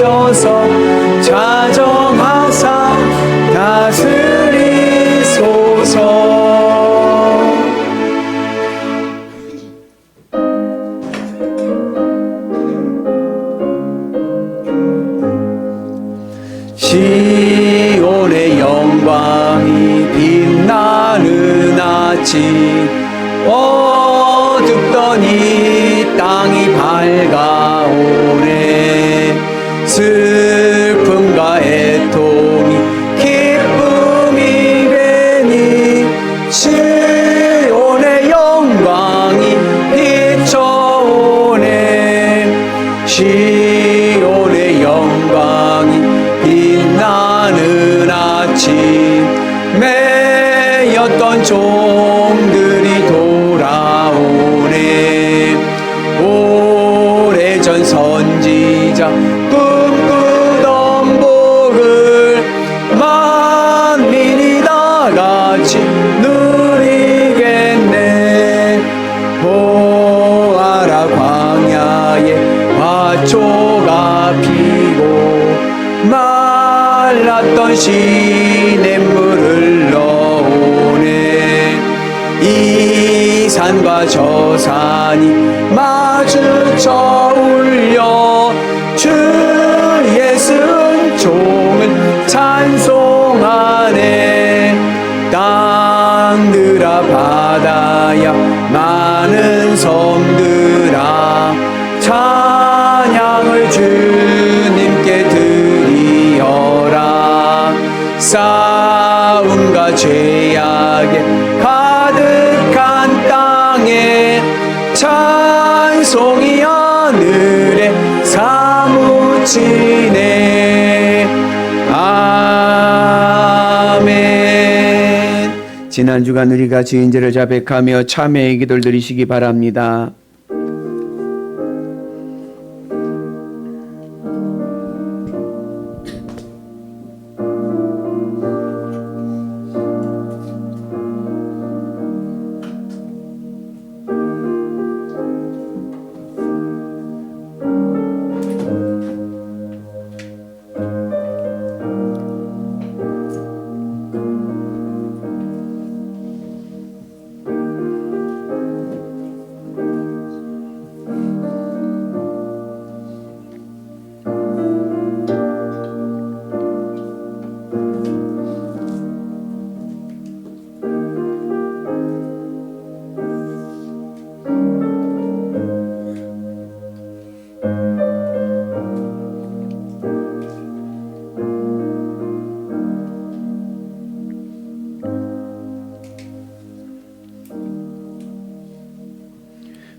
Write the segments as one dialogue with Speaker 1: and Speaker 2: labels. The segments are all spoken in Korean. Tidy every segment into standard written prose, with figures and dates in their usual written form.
Speaker 1: 오셔서 자정하사 다스리소서. 시온의 영광이 빛나는 아침, 어둡던 이 땅이 밝아오네. 슬픔과 애통이 기쁨이 되니 시온의 영광이 비춰오네. 시온의 영광이 빛나는 아침, 매였던 종들이 돌아오네. 오래전 선지자 꿈꾸던 복을 만민이 다같이 누리겠네. 보아라 광야에 화초가 피고 말랐던 시냇물을 흘러오네. 이 산과 저 산이 마주쳐 울려 주의 은총을 찬송하네. 땅들아 바다야 많은 섬들아 찬양을 주님께 드리어라. 싸움과 죄악에 가득한 땅에 찬송이 하늘에 사무치네. 아멘. 지난 주간 우리가 지은죄를 자백하며 참회의 기도를 드리시기 바랍니다.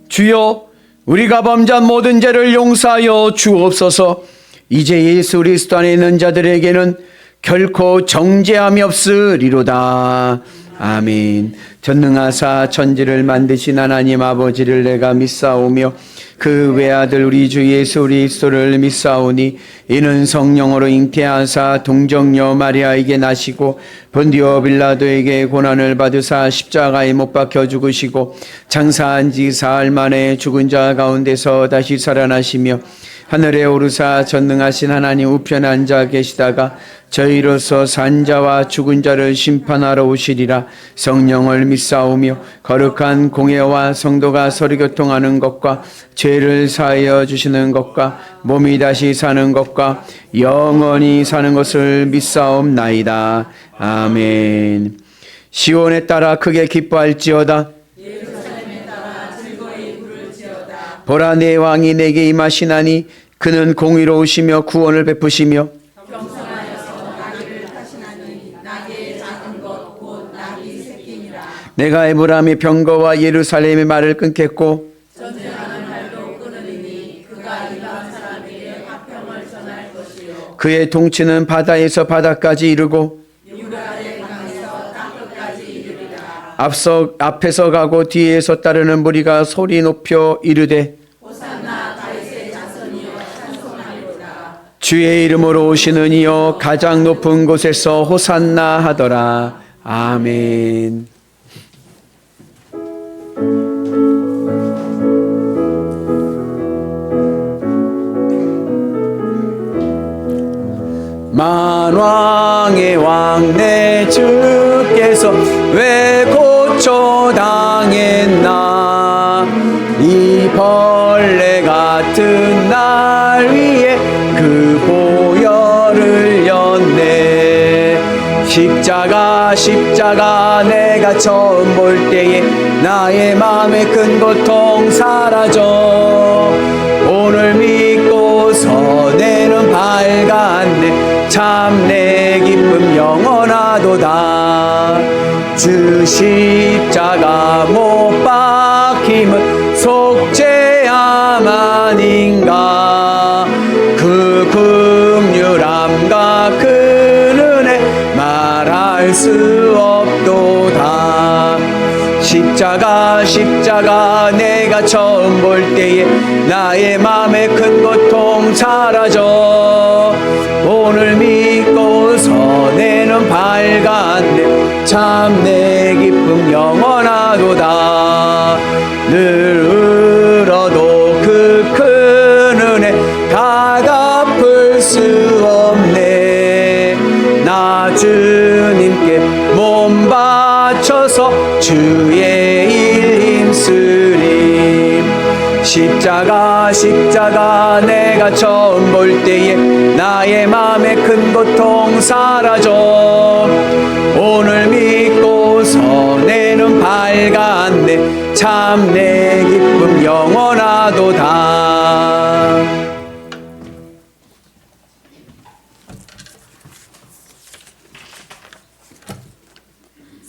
Speaker 1: 주여, 우리가 범죄한 모든 죄를 용서하여 주옵소서. 이제 예수 그리스도 안에 있는 자들에게는 결코 정죄함이 없으리로다. 아멘. 전능하사 천지를 만드신 하나님 아버지를 내가 믿사오며 그 외아들 우리 주 예수 그리스도를 믿사오니 이는 성령으로 잉태하사 동정녀 마리아에게 나시고 본디오 빌라도에게 고난을 받으사 십자가에 못 박혀 죽으시고 장사한 지 사흘 만에 죽은 자 가운데서 다시 살아나시며 하늘에 오르사 전능하신 하나님 우편에 앉아 계시다가 저희로서 산 자와 죽은 자를 심판하러 오시리라. 성령을 믿사오며 거룩한 공예와 성도가 서로 교통하는 것과 죄를 사하여 주시는 것과 몸이 다시 사는 것과 영원히 사는 것을 믿사옵나이다. 아멘. 시온에 따라 크게 기뻐할지어다.
Speaker 2: 예루살렘에 따라 즐거이 부를지어다.
Speaker 1: 보라, 내 왕이 내게 임하시나니 그는 공의로우시며 구원을 베푸시며
Speaker 2: 겸손하여서 나귀를 타시나니 나귀의 작은 것 곧 나귀 새끼니라.
Speaker 1: 내가 에브라임의 병거와 예루살렘의 말을 끊겠고
Speaker 2: 전쟁하는 말도 끊으리니 그가 이방한 사람에게 화평을 전할 것이요
Speaker 1: 그의 통치는 바다에서 바다까지 이르고
Speaker 2: 유다의 강에서 땅끝까지 이르리라.
Speaker 1: 앞에서 가고 뒤에서 따르는 무리가 소리 높여 이르되
Speaker 2: 호산나 다윗의 자손이여 찬송하리로다.
Speaker 1: 주의 이름으로 오시는 이여 가장 높은 곳에서 호산나 하더라. 아멘. 만왕의 왕 내 주께서 왜 고초당했나. 이 벌레 같은 날 위에 그 보혈을 흘렸네. 십자가 내가 처음 볼 때에 나의 마음의 큰 고통 사라져. 오늘 믿고서 내는 밝았네. 참 내 기쁨 영원하도다. 주 십자가 못 박힘은 속죄함 아닌가. 그 긍휼함과 그 은혜 말할 수 없도다. 십자가 내가 처음 볼 때에 나의 맘에 큰 고통 사라져. 오늘 믿고서 내는 밝았네. 참 내 기쁨 영원하도다. 늘 울어도 그 큰 은혜 다 갚을 수 없네. 나 주님께 몸 바쳐서 주의 일 힘쓰리. 십자가 내가 처음 볼 때에 나의 맘에 큰 고통 사라져. 오늘 믿고서 내는 밝았네. 참 내 기쁨 영원하도다.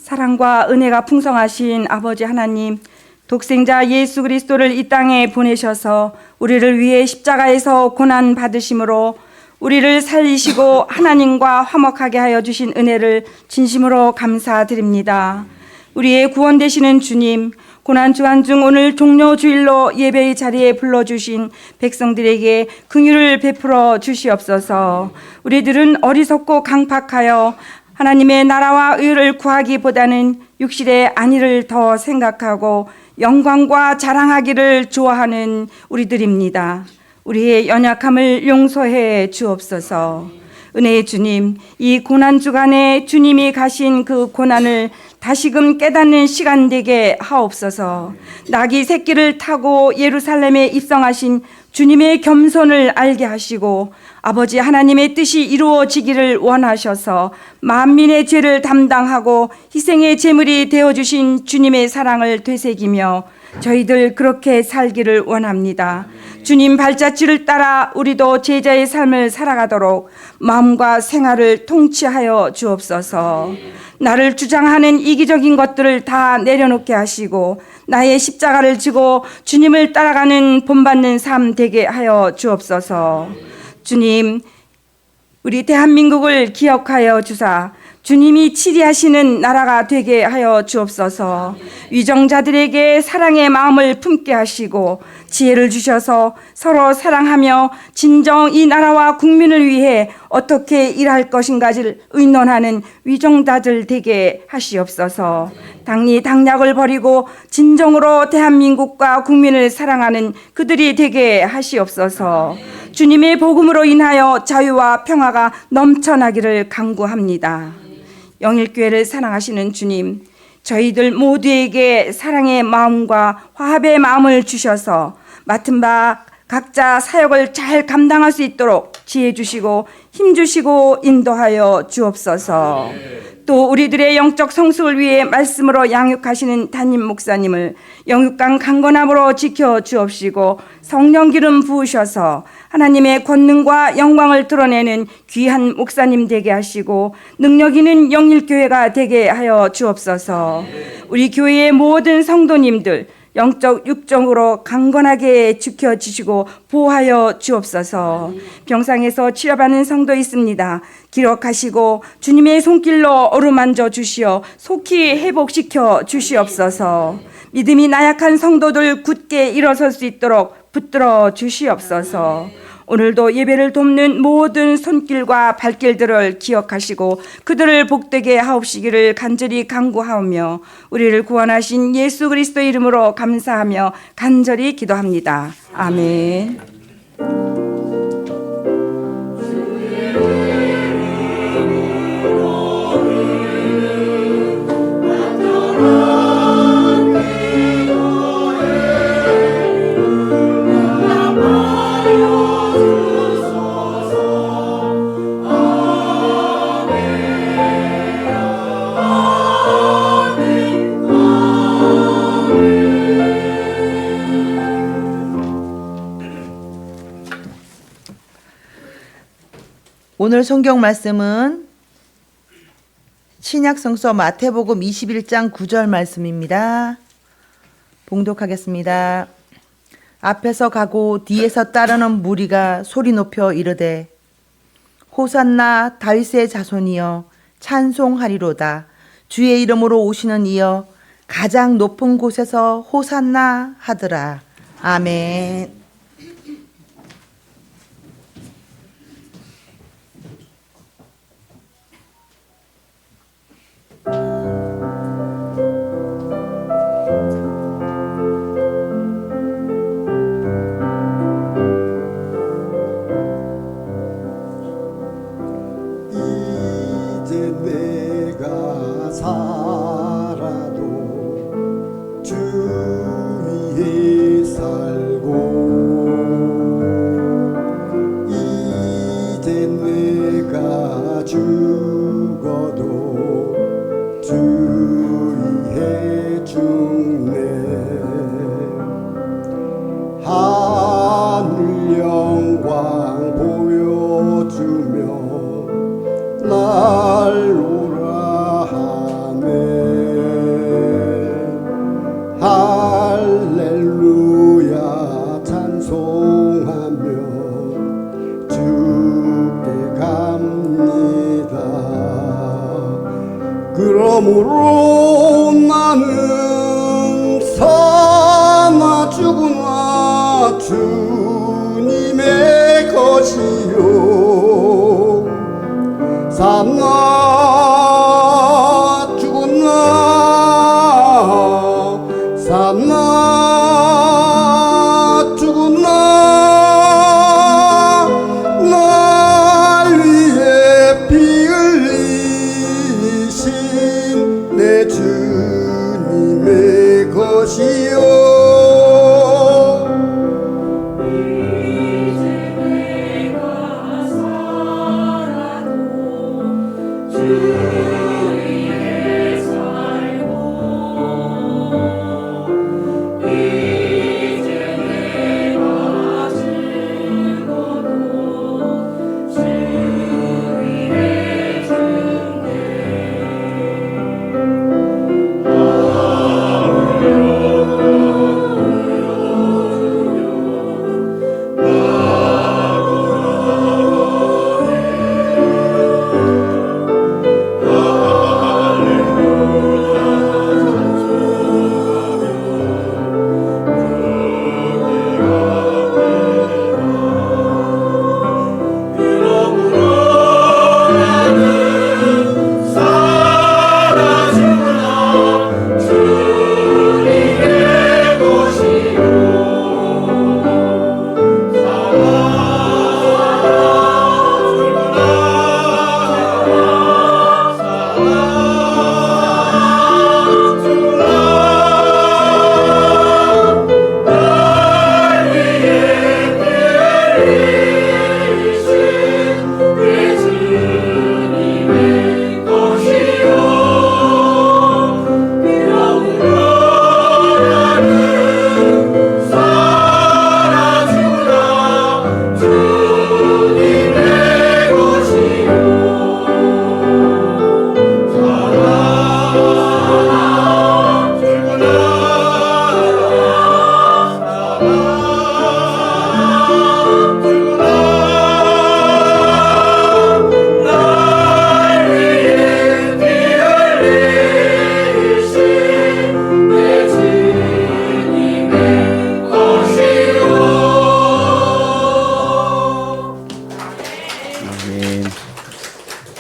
Speaker 3: 사랑과 은혜가 풍성하신 아버지 하나님, 독생자 예수 그리스도를 이 땅에 보내셔서 우리를 위해 십자가에서 고난 받으심으로 우리를 살리시고 하나님과 화목하게 하여 주신 은혜를 진심으로 감사드립니다. 우리의 구원 되시는 주님, 고난 주간 중 오늘 종료 주일로 예배의 자리에 불러주신 백성들에게 긍휼을 베풀어 주시옵소서. 우리들은 어리석고 강팍하여 하나님의 나라와 의를 구하기보다는 육실의 안위를 더 생각하고 영광과 자랑하기를 좋아하는 우리들입니다. 우리의 연약함을 용서해 주옵소서. 은혜의 주님, 이 고난 주간에 주님이 가신 그 고난을 다시금 깨닫는 시간 되게 하옵소서. 낙이 새끼를 타고 예루살렘에 입성하신 주님의 겸손을 알게 하시고 아버지 하나님의 뜻이 이루어지기를 원하셔서 만민의 죄를 담당하고 희생의 제물이 되어주신 주님의 사랑을 되새기며 저희들 그렇게 살기를 원합니다. 주님 발자취를 따라 우리도 제자의 삶을 살아가도록 마음과 생활을 통치하여 주옵소서. 나를 주장하는 이기적인 것들을 다 내려놓게 하시고 나의 십자가를 지고 주님을 따라가는 본받는 삶 되게 하여 주옵소서. 주님, 우리 대한민국을 기억하여 주사 주님이 치리하시는 나라가 되게 하여 주옵소서. 위정자들에게 사랑의 마음을 품게 하시고 지혜를 주셔서 서로 사랑하며 진정 이 나라와 국민을 위해 어떻게 일할 것인가를 의논하는 위정자들 되게 하시옵소서. 당리 당략을 버리고 진정으로 대한민국과 국민을 사랑하는 그들이 되게 하시옵소서. 주님의 복음으로 인하여 자유와 평화가 넘쳐나기를 간구합니다. 영일교회를 사랑하시는 주님, 저희들 모두에게 사랑의 마음과 화합의 마음을 주셔서 맡은 바 각자 사역을 잘 감당할 수 있도록 지혜 주시고 힘 주시고 인도하여 주옵소서. 또 우리들의 영적 성숙을 위해 말씀으로 양육하시는 담임 목사님을 영육간 강건함으로 지켜 주옵시고 성령 기름 부으셔서 하나님의 권능과 영광을 드러내는 귀한 목사님 되게 하시고 능력 있는 영일교회가 되게 하여 주옵소서. 우리 교회의 모든 성도님들 영적 육정으로 강건하게 지켜주시고 보호하여 주옵소서. 병상에서 치료받는 성도 있습니다. 기록하시고 주님의 손길로 어루만져 주시어 속히 회복시켜 주시옵소서. 믿음이 나약한 성도들 굳게 일어설 수 있도록 붙들어 주시옵소서. 오늘도 예배를 돕는 모든 손길과 발길들을 기억하시고 그들을 복되게 하옵시기를 간절히 간구하오며 우리를 구원하신 예수 그리스도 이름으로 감사하며 간절히 기도합니다. 아멘.
Speaker 4: 오늘 성경 말씀은 신약성서 마태복음 21장 9절 말씀입니다. 봉독하겠습니다. 앞에서 가고 뒤에서 따르는 무리가 소리 높여 이르되 호산나 다윗의 자손이여 찬송하리로다. 주의 이름으로 오시는 이여 가장 높은 곳에서 호산나 하더라. 아멘.
Speaker 5: 이제 내가 살아도 주 위에 살고 이제 내가 죽어도 주 위에 죽네. 하늘 영광 보여주며 날 오라 하네. 할렐루야 찬송하며 주께 갑니다. 그러므로 나는 사나 죽으나 주님의 것이요 사나 죽으나 사나 죽으나 날 위해 피 흘리신 내 주님의 것이요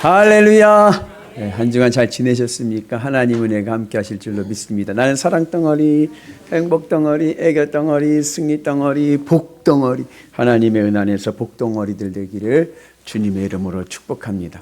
Speaker 1: 할렐루야. 네, 한 주간 잘 지내셨습니까? 하나님 은혜가 함께 하실 줄로 믿습니다. 나는 사랑 덩어리, 행복 덩어리, 애교 덩어리, 승리 덩어리, 복 덩어리, 하나님의 은 안에서 복 덩어리들 되기를 주님의 이름으로 축복합니다.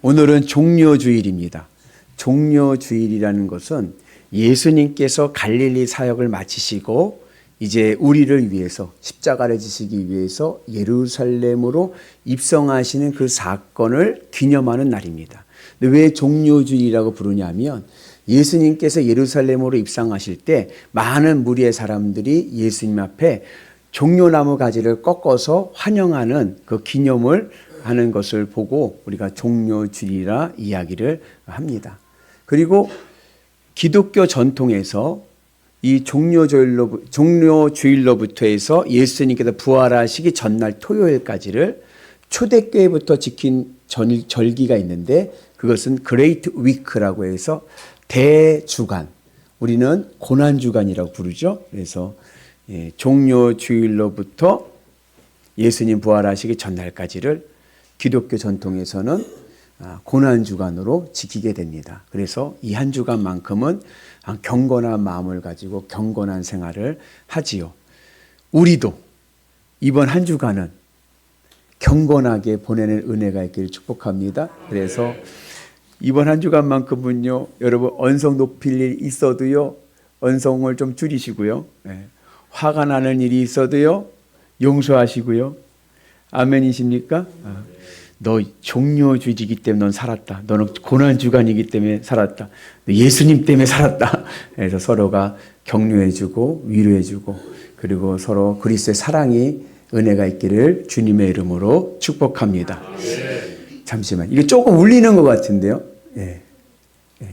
Speaker 1: 오늘은 종료주일입니다. 종료주일이라는 것은 예수님께서 갈릴리 사역을 마치시고 이제 우리를 위해서 십자가를 지시기 위해서 예루살렘으로 입성하시는 그 사건을 기념하는 날입니다. 근데 왜 종료주일이라고 부르냐면 예수님께서 예루살렘으로 입성하실 때 많은 무리의 사람들이 예수님 앞에 종려나무 가지를 꺾어서 환영하는 그 기념을 하는 것을 보고 우리가 종료주일이라 이야기를 합니다. 그리고 기독교 전통에서 이 종료주일로부터 해서 예수님께서 부활하시기 전날 토요일까지를 초대교회부터 지킨 절기가 있는데 그것은 그레이트 위크라고 해서 대주간, 우리는 고난주간이라고 부르죠. 그래서 종료주일로부터 예수님 부활하시기 전날까지를 기독교 전통에서는 고난주간으로 지키게 됩니다. 그래서 이 한 주간만큼은 경건한 마음을 가지고 경건한 생활을 하지요. 우리도 이번 한 주간은 경건하게 보내는 은혜가 있기를 축복합니다. 그래서 이번 한 주간만큼은요, 여러분 언성 높일 일이 있어도요, 언성을 좀 줄이시고요. 화가 나는 일이 있어도요, 용서하시고요. 아멘이십니까? 너 종료주의이기 때문에 넌 살았다. 너는 고난주간이기 때문에 살았다. 너 예수님 때문에 살았다. 그래서 서로가 격려해주고 위로해주고 그리고 서로 그리스도의 사랑이 은혜가 있기를 주님의 이름으로 축복합니다. 잠시만, 이게 조금 울리는 것 같은데요.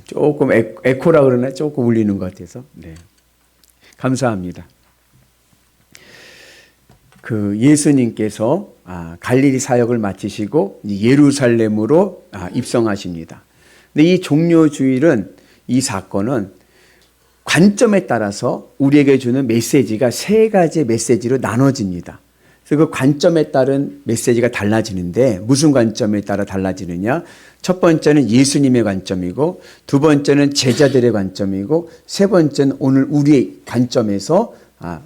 Speaker 1: 조금 에코라 그러나 조금 울리는 것 같아서. 감사합니다. 그 예수님께서 갈릴리 사역을 마치시고 예루살렘으로 입성하십니다. 근데 이 종료주일은, 이 사건은 관점에 따라서 우리에게 주는 메시지가 세 가지 메시지로 나눠집니다. 그래서 그 관점에 따른 메시지가 달라지는데 무슨 관점에 따라 달라지느냐? 첫 번째는 예수님의 관점이고, 두 번째는 제자들의 관점이고, 세 번째는 오늘 우리의 관점에서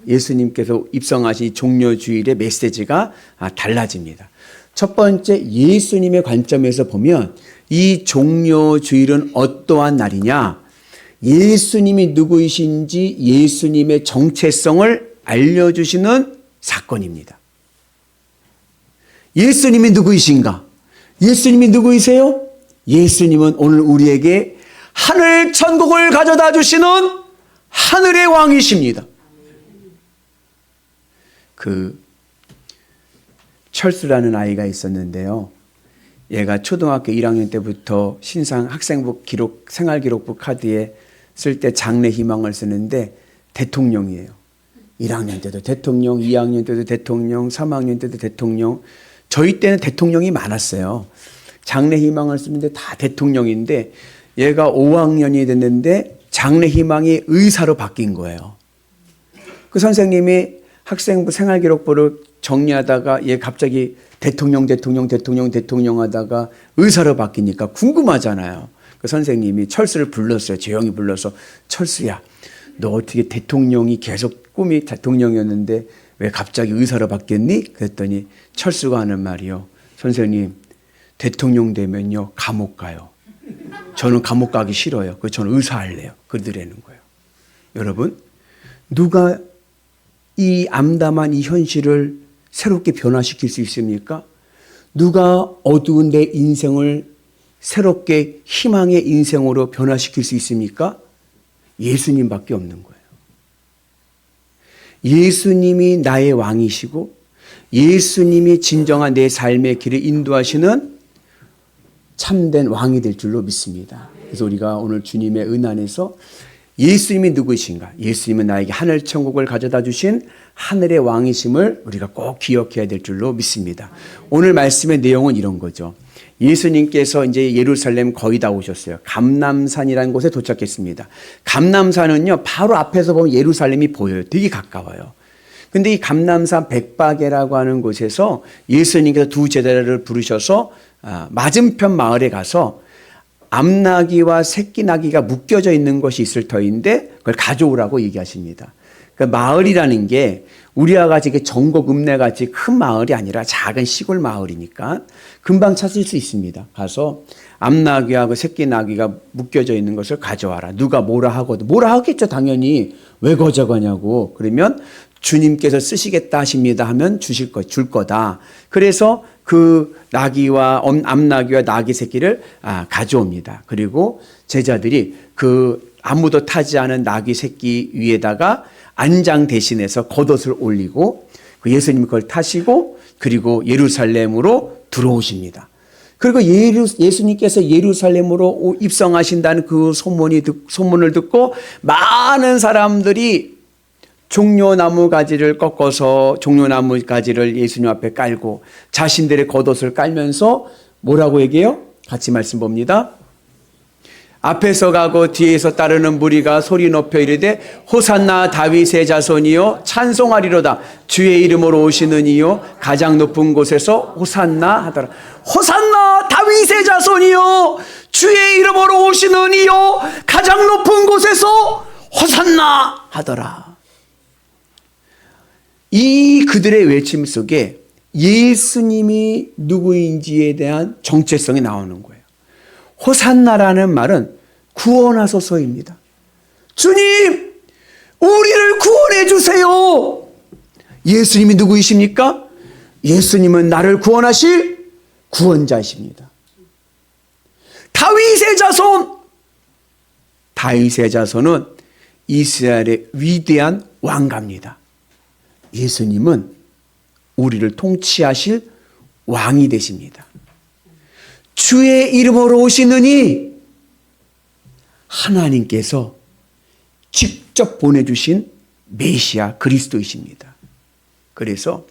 Speaker 1: 예수님께서 입성하신 종료주일의 메시지가 달라집니다. 첫 번째, 예수님의 관점에서 보면 이 종료주일은 어떠한 날이냐? 예수님이 누구이신지 예수님의 정체성을 알려주시는 사건입니다. 예수님이 누구이신가? 예수님이 누구이세요? 예수님은 오늘 우리에게 하늘 천국을 가져다 주시는 하늘의 왕이십니다. 철수라는 아이가 있었는데요. 얘가 초등학교 1학년 때부터 신상 학생부 기록, 생활기록부 카드에 쓸 때 장래 희망을 쓰는데 대통령이에요. 1학년 때도 대통령, 2학년 때도 대통령, 3학년 때도 대통령. 저희 때는 대통령이 많았어요. 장래 희망을 쓰는데 다 대통령인데 얘가 5학년이 됐는데 장래 희망이 의사로 바뀐 거예요. 그 선생님이 학생부 생활기록부를 정리하다가 얘 갑자기 대통령 하다가 의사로 바뀌니까 궁금하잖아요. 그 선생님이 철수를 불렀어요. 조용히 불러서, 철수야, 너 어떻게 대통령이 계속 꿈이 대통령이었는데 왜 갑자기 의사로 바뀌었니? 그랬더니 철수가 하는 말이요. 선생님, 대통령 되면요 감옥 가요. 저는 감옥 가기 싫어요. 그래서 저는 의사 할래요. 그러더라는 거예요. 여러분, 누가 이 암담한 이 현실을 새롭게 변화시킬 수 있습니까? 누가 어두운 내 인생을 새롭게 희망의 인생으로 변화시킬 수 있습니까? 예수님밖에 없는 거예요. 예수님이 나의 왕이시고 예수님이 진정한 내 삶의 길을 인도하시는 참된 왕이 될 줄로 믿습니다. 그래서 우리가 오늘 주님의 은 안에서 예수님이 누구이신가? 예수님은 나에게 하늘 천국을 가져다 주신 하늘의 왕이심을 우리가 꼭 기억해야 될 줄로 믿습니다. 오늘 말씀의 내용은 이런 거죠. 예수님께서 이제 예루살렘 거의 다 오셨어요. 감람산이라는 곳에 도착했습니다. 감람산은요, 바로 앞에서 보면 예루살렘이 보여요. 되게 가까워요. 근데 이 감람산 백박에라고 하는 곳에서 예수님께서 두 제자를 부르셔서 맞은편 마을에 가서 암나귀와 새끼 나귀가 묶여져 있는 것이 있을 터인데 그걸 가져오라고 얘기하십니다. 그러니까 마을이라는 게 우리와 같이 전국 읍내같이 큰 마을이 아니라 작은 시골 마을이니까 금방 찾을 수 있습니다. 가서 암나귀하고 새끼 나귀가 묶여져 있는 것을 가져와라. 누가 뭐라 하거든. 뭐라 하겠죠, 당연히. 왜 가져가냐고. 그러면 주님께서 쓰시겠다 하십니다 하면 줄 거다. 그래서 그 나귀와 암나귀와 나귀 새끼를 가져옵니다. 그리고 제자들이 그 아무도 타지 않은 나귀 새끼 위에다가 안장 대신해서 겉옷을 올리고 그 예수님이 그걸 타시고 그리고 예루살렘으로 들어오십니다. 그리고 예수님께서 예루살렘으로 입성하신다는 그 소문을 듣고 많은 사람들이 종려나무 가지를 꺾어서 종려나무 가지를 예수님 앞에 깔고 자신들의 겉옷을 깔면서 뭐라고 얘기해요? 같이 말씀 봅니다. 앞에서 가고 뒤에서 따르는 무리가 소리 높여 이르되 호산나 다윗의 자손이요 찬송하리로다 주의 이름으로 오시는 이요 가장 높은 곳에서 호산나 하더라. 호산나 다윗의 자손이요 주의 이름으로 오시는 이요 가장 높은 곳에서 호산나 하더라. 이 그들의 외침 속에 예수님이 누구인지에 대한 정체성이 나오는 거예요. 호산나라는 말은 구원하소서입니다. 주님, 우리를 구원해 주세요. 예수님이 누구이십니까? 예수님은 나를 구원하실 구원자이십니다. 다윗의 자손. 다윗의 자손은 이스라엘의 위대한 왕가입니다. 예수님은 우리를 통치하실 왕이 되십니다. 주의 이름으로 오시느니 하나님께서 직접 보내주신 메시아 그리스도이십니다. 그래서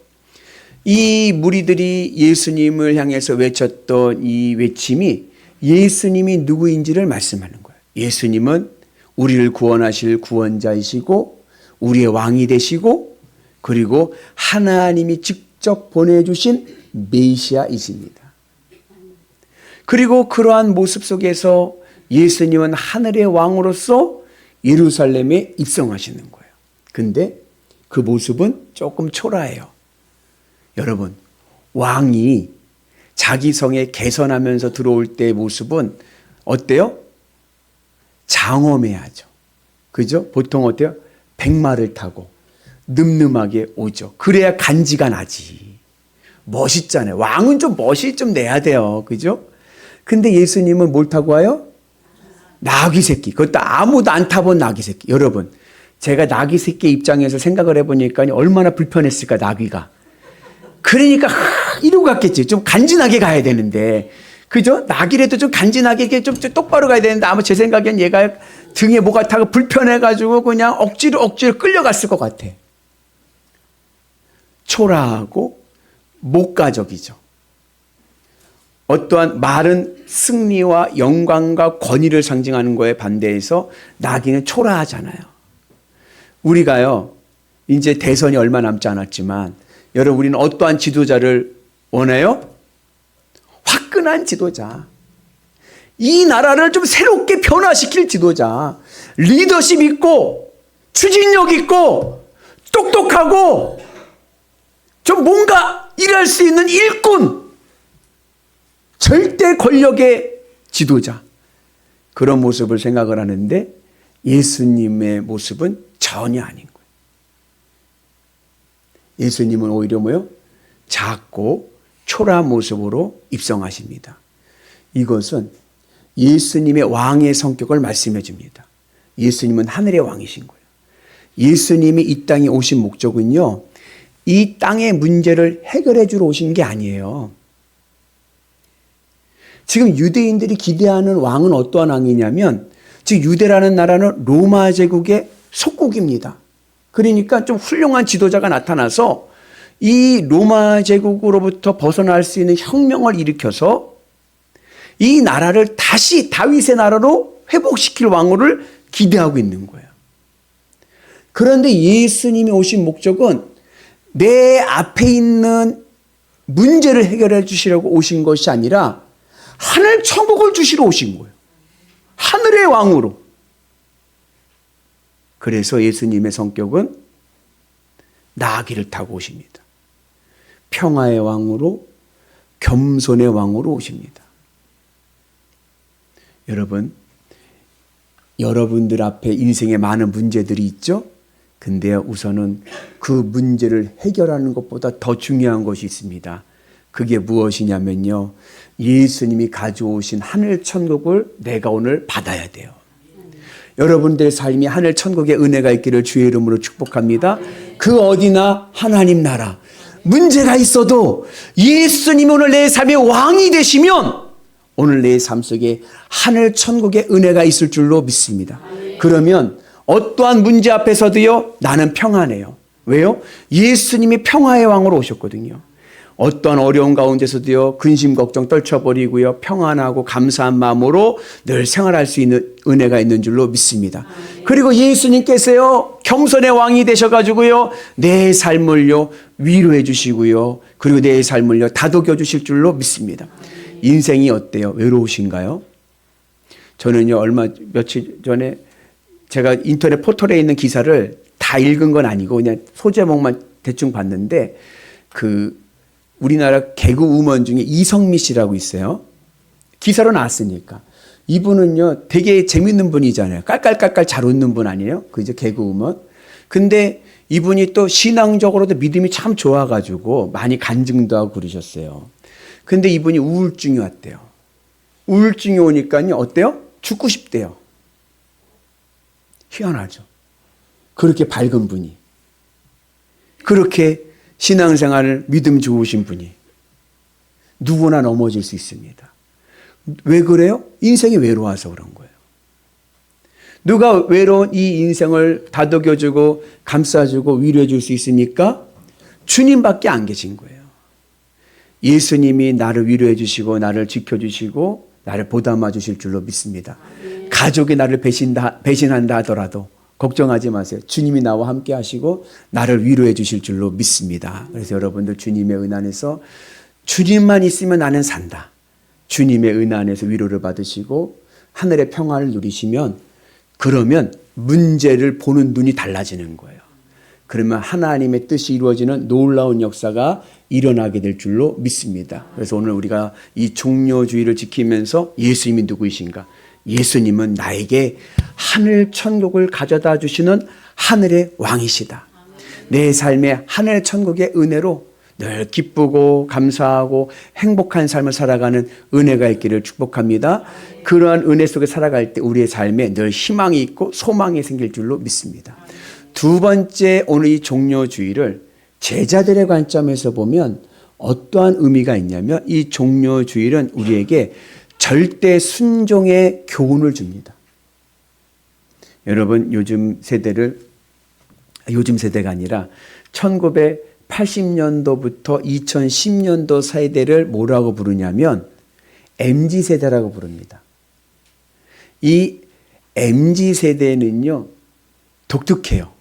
Speaker 1: 이 무리들이 예수님을 향해서 외쳤던 이 외침이 예수님이 누구인지를 말씀하는 거예요. 예수님은 우리를 구원하실 구원자이시고 우리의 왕이 되시고 그리고 하나님이 직접 보내주신 메시아이십니다. 그리고 그러한 모습 속에서 예수님은 하늘의 왕으로서 예루살렘에 입성하시는 거예요. 근데 그 모습은 조금 초라해요. 여러분, 왕이 자기 성에 개선하면서 들어올 때의 모습은 어때요? 장엄해야죠. 그죠? 보통 어때요? 백마를 타고 늠름하게 오죠. 그래야 간지가 나지. 멋있잖아요. 왕은 좀 멋이 좀 내야 돼요. 그죠? 근데 예수님은 뭘 타고 와요? 나귀 새끼. 그것도 아무도 안 타본 나귀 새끼. 여러분, 제가 나귀 새끼 입장에서 생각을 해보니까 얼마나 불편했을까, 나귀가. 그러니까 이러고 갔겠지. 좀 간지나게 가야 되는데. 그죠? 나귀라도 좀 간지나게 좀 똑바로 가야 되는데 아마 제 생각엔 얘가 등에 뭐가 타고 불편해가지고 그냥 억지로 끌려갔을 것 같아. 초라하고 목가적이죠. 어떠한 말은 승리와 영광과 권위를 상징하는 거에 반대해서 나귀는 초라하잖아요. 우리가요, 이제 대선이 얼마 남지 않았지만 여러분, 우리는 어떠한 지도자를 원해요? 화끈한 지도자. 이 나라를 좀 새롭게 변화시킬 지도자. 리더십 있고 추진력 있고 똑똑하고 좀 뭔가 일할 수 있는 일꾼. 절대 권력의 지도자. 그런 모습을 생각을 하는데 예수님의 모습은 전혀 아닌 거예요. 예수님은 오히려 뭐요? 작고 초라한 모습으로 입성하십니다. 이것은 예수님의 왕의 성격을 말씀해 줍니다. 예수님은 하늘의 왕이신 거예요. 예수님이 이 땅에 오신 목적은요, 이 땅의 문제를 해결해 주러 오신 게 아니에요. 지금 유대인들이 기대하는 왕은 어떠한 왕이냐면, 즉 유대라는 나라는 로마 제국의 속국입니다. 그러니까 좀 훌륭한 지도자가 나타나서 이 로마 제국으로부터 벗어날 수 있는 혁명을 일으켜서 이 나라를 다시 다윗의 나라로 회복시킬 왕후를 기대하고 있는 거예요. 그런데 예수님이 오신 목적은 내 앞에 있는 문제를 해결해 주시려고 오신 것이 아니라 하늘 천국을 주시러 오신 거예요. 하늘의 왕으로. 그래서 예수님의 성격은 나귀를 타고 오십니다. 평화의 왕으로, 겸손의 왕으로 오십니다. 여러분, 여러분들 앞에 인생에 많은 문제들이 있죠? 근데 우선은 그 문제를 해결하는 것보다 더 중요한 것이 있습니다. 그게 무엇이냐면요, 예수님이 가져오신 하늘 천국을 내가 오늘 받아야 돼요. 여러분들의 삶이 하늘 천국의 은혜가 있기를 주의 이름으로 축복합니다. 그 어디나 하나님 나라, 문제가 있어도 예수님이 오늘 내 삶의 왕이 되시면 오늘 내 삶 속에 하늘 천국의 은혜가 있을 줄로 믿습니다. 그러면 어떠한 문제 앞에서도요, 나는 평안해요. 왜요? 예수님이 평화의 왕으로 오셨거든요. 어떤 어려운 가운데서도요, 근심 걱정 떨쳐버리고요, 평안하고 감사한 마음으로 늘 생활할 수 있는 은혜가 있는 줄로 믿습니다. 그리고 예수님께서요, 겸손의 왕이 되셔가지고요, 내 삶을요, 위로해 주시고요, 그리고 내 삶을요, 다독여 주실 줄로 믿습니다. 인생이 어때요? 외로우신가요? 저는요, 며칠 전에 제가 인터넷 포털에 있는 기사를 다 읽은 건 아니고 그냥 소제목만 대충 봤는데, 우리나라 개그 우먼 중에 이성미 씨라고 있어요. 기사로 나왔으니까. 이분은요, 되게 재밌는 분이잖아요. 깔깔깔깔 잘 웃는 분 아니에요? 그죠? 개그 우먼. 근데 이분이 또 신앙적으로도 믿음이 참 좋아가지고 많이 간증도 하고 그러셨어요. 근데 이분이 우울증이 왔대요. 우울증이 오니까요, 어때요? 죽고 싶대요. 희한하죠. 그렇게 밝은 분이. 그렇게 신앙생활을 믿음 좋으신 분이. 누구나 넘어질 수 있습니다. 왜 그래요? 인생이 외로워서 그런 거예요. 누가 외로운 이 인생을 다독여주고 감싸주고 위로해 줄 수 있습니까? 주님밖에 안 계신 거예요. 예수님이 나를 위로해 주시고 나를 지켜주시고 나를 보담아 주실 줄로 믿습니다. 가족이 나를 배신한다 하더라도 걱정하지 마세요. 주님이 나와 함께 하시고 나를 위로해 주실 줄로 믿습니다. 그래서 여러분들 주님의 은 안에서 주님만 있으면 나는 산다. 주님의 은 안에서 위로를 받으시고 하늘의 평화를 누리시면, 그러면 문제를 보는 눈이 달라지는 거예요. 그러면 하나님의 뜻이 이루어지는 놀라운 역사가 일어나게 될 줄로 믿습니다. 그래서 오늘 우리가 이 종료주의를 지키면서 예수님이 누구이신가? 예수님은 나에게 하늘 천국을 가져다 주시는 하늘의 왕이시다. 내 삶의 하늘 천국의 은혜로 늘 기쁘고 감사하고 행복한 삶을 살아가는 은혜가 있기를 축복합니다. 그러한 은혜 속에 살아갈 때 우리의 삶에 늘 희망이 있고 소망이 생길 줄로 믿습니다. 두 번째, 오늘 이 종료주의를 제자들의 관점에서 보면 어떠한 의미가 있냐면, 이 종료주의는 우리에게 절대 순종의 교훈을 줍니다. 여러분, 요즘 세대가 아니라 1980년도부터 2010년도 세대를 뭐라고 부르냐면 MZ세대라고 부릅니다. 이 MZ세대는요, 독특해요.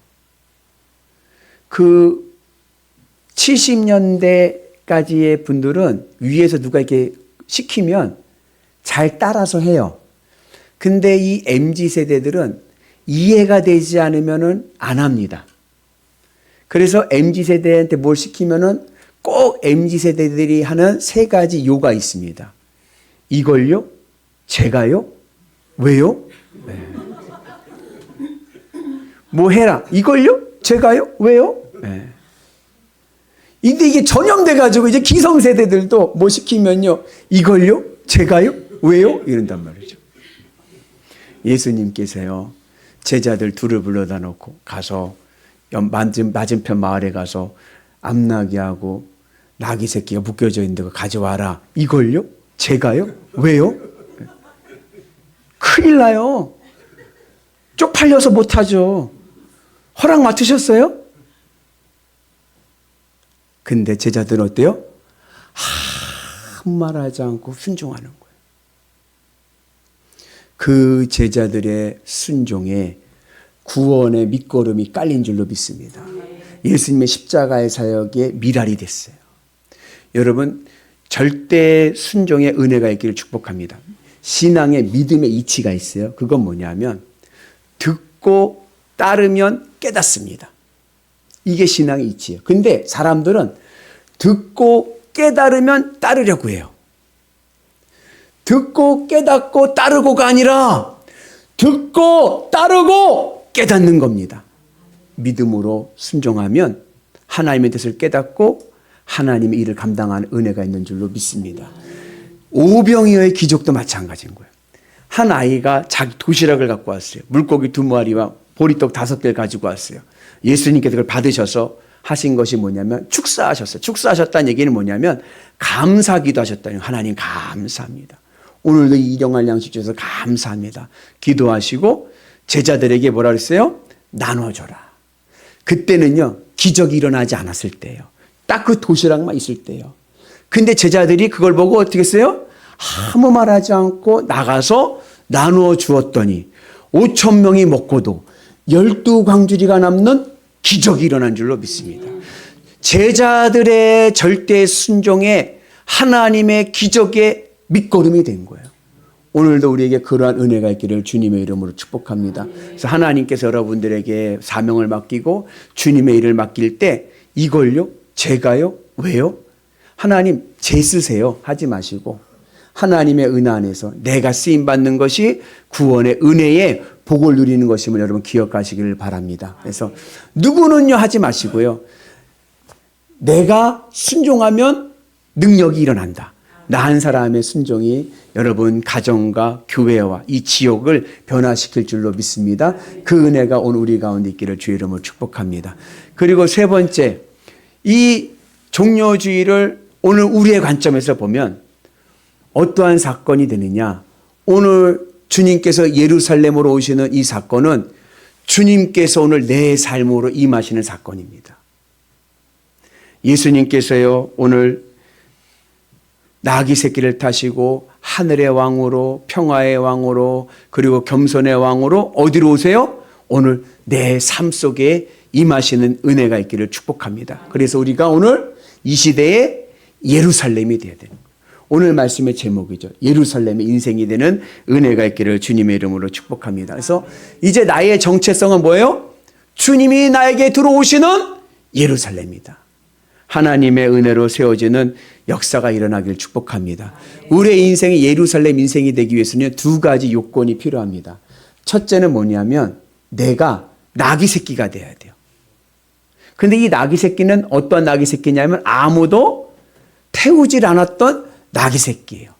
Speaker 1: 70년대까지의 분들은 위에서 누가 이렇게 시키면 잘 따라서 해요. 근데 이 MZ세대들은 이해가 되지 않으면 안 합니다. 그래서 MZ세대한테 뭘 시키면은 꼭 MZ세대들이 하는 세 가지 요가 있습니다. 이걸요? 제가요? 왜요? 네. 뭐 해라. 이걸요? 제가요? 왜요? 네. 근데 이게 전염돼가지고 이제 기성세대들도 뭐 시키면요, 이걸요? 제가요? 왜요? 이런단 말이죠. 예수님께서요, 제자들 둘을 불러다 놓고 가서 맞은편 마을에 가서 암나귀하고 나귀 새끼가 묶여져 있는 거 가져와라. 이걸요? 제가요? 왜요? 큰일 나요. 쪽팔려서 못하죠. 허락 맡으셨어요? 근데 제자들은 어때요? 아무 말하지 않고 순종하는 거예요. 그 제자들의 순종에 구원의 밑거름이 깔린 줄로 믿습니다. 예수님의 십자가의 사역에 미랄이 됐어요. 여러분, 절대 순종의 은혜가 있기를 축복합니다. 신앙의 믿음의 이치가 있어요. 그건 뭐냐면 듣고 따르면 깨닫습니다. 이게 신앙의 이치예요. 근데 사람들은 듣고 깨달으면 따르려고 해요. 듣고 깨닫고 따르고가 아니라 듣고 따르고 깨닫는 겁니다. 믿음으로 순종하면 하나님의 뜻을 깨닫고 하나님의 일을 감당하는 은혜가 있는 줄로 믿습니다. 오병이어의 기적도 마찬가지인 거예요. 한 아이가 자기 도시락을 갖고 왔어요. 물고기 2마리와 보리떡 5개를 가지고 왔어요. 예수님께서 그걸 받으셔서 하신 것이 뭐냐면 축사하셨어요. 축사하셨다는 얘기는 뭐냐면 감사기도 하셨다는 거예요. 하나님 감사합니다. 오늘도 이 일용할 양식 주셔서 감사합니다. 기도하시고 제자들에게 뭐라 그랬어요? 나눠줘라. 그때는요 기적이 일어나지 않았을 때예요. 딱 그 도시락만 있을 때예요. 근데 제자들이 그걸 보고 어떻게 했어요? 아무 말하지 않고 나가서 나누어 주었더니 5,000명이 먹고도 12광주리가 남는 기적이 일어난 줄로 믿습니다. 제자들의 절대 순종에 하나님의 기적의 밑거름이 된 거예요. 오늘도 우리에게 그러한 은혜가 있기를 주님의 이름으로 축복합니다. 그래서 하나님께서 여러분들에게 사명을 맡기고 주님의 일을 맡길 때 이걸요? 제가요? 왜요? 하나님 제 쓰세요 하지 마시고 하나님의 은혜 안에서 내가 쓰임받는 것이 구원의 은혜의 복을 누리는 것임을 여러분 기억하시기를 바랍니다. 그래서 누구는요 하지 마시고요. 내가 순종하면 능력이 일어난다. 나 한 사람의 순종이 여러분 가정과 교회와 이 지역을 변화시킬 줄로 믿습니다. 그 은혜가 오늘 우리 가운데 있기를 주의 이름으로 축복합니다. 그리고 세 번째, 이 종료주의를 오늘 우리의 관점에서 보면 어떠한 사건이 되느냐. 오늘 주님께서 예루살렘으로 오시는 이 사건은 주님께서 오늘 내 삶으로 임하시는 사건입니다. 예수님께서요 오늘 나귀 새끼를 타시고 하늘의 왕으로 평화의 왕으로 그리고 겸손의 왕으로 어디로 오세요? 오늘 내 삶 속에 임하시는 은혜가 있기를 축복합니다. 그래서 우리가 오늘 이 시대에 예루살렘이 되어야 되는 거예요. 오늘 말씀의 제목이죠. 예루살렘의 인생이 되는 은혜가 있기를 주님의 이름으로 축복합니다. 그래서 이제 나의 정체성은 뭐예요? 주님이 나에게 들어오시는 예루살렘이다. 하나님의 은혜로 세워지는 역사가 일어나길 축복합니다. 우리의 인생이 예루살렘 인생이 되기 위해서는 두 가지 요건이 필요합니다. 첫째는 뭐냐면 내가 나귀 새끼가 돼야 돼요. 근데 이 나귀 새끼는 어떤 나귀 새끼냐면 아무도 태우질 않았던 나귀 새끼예요.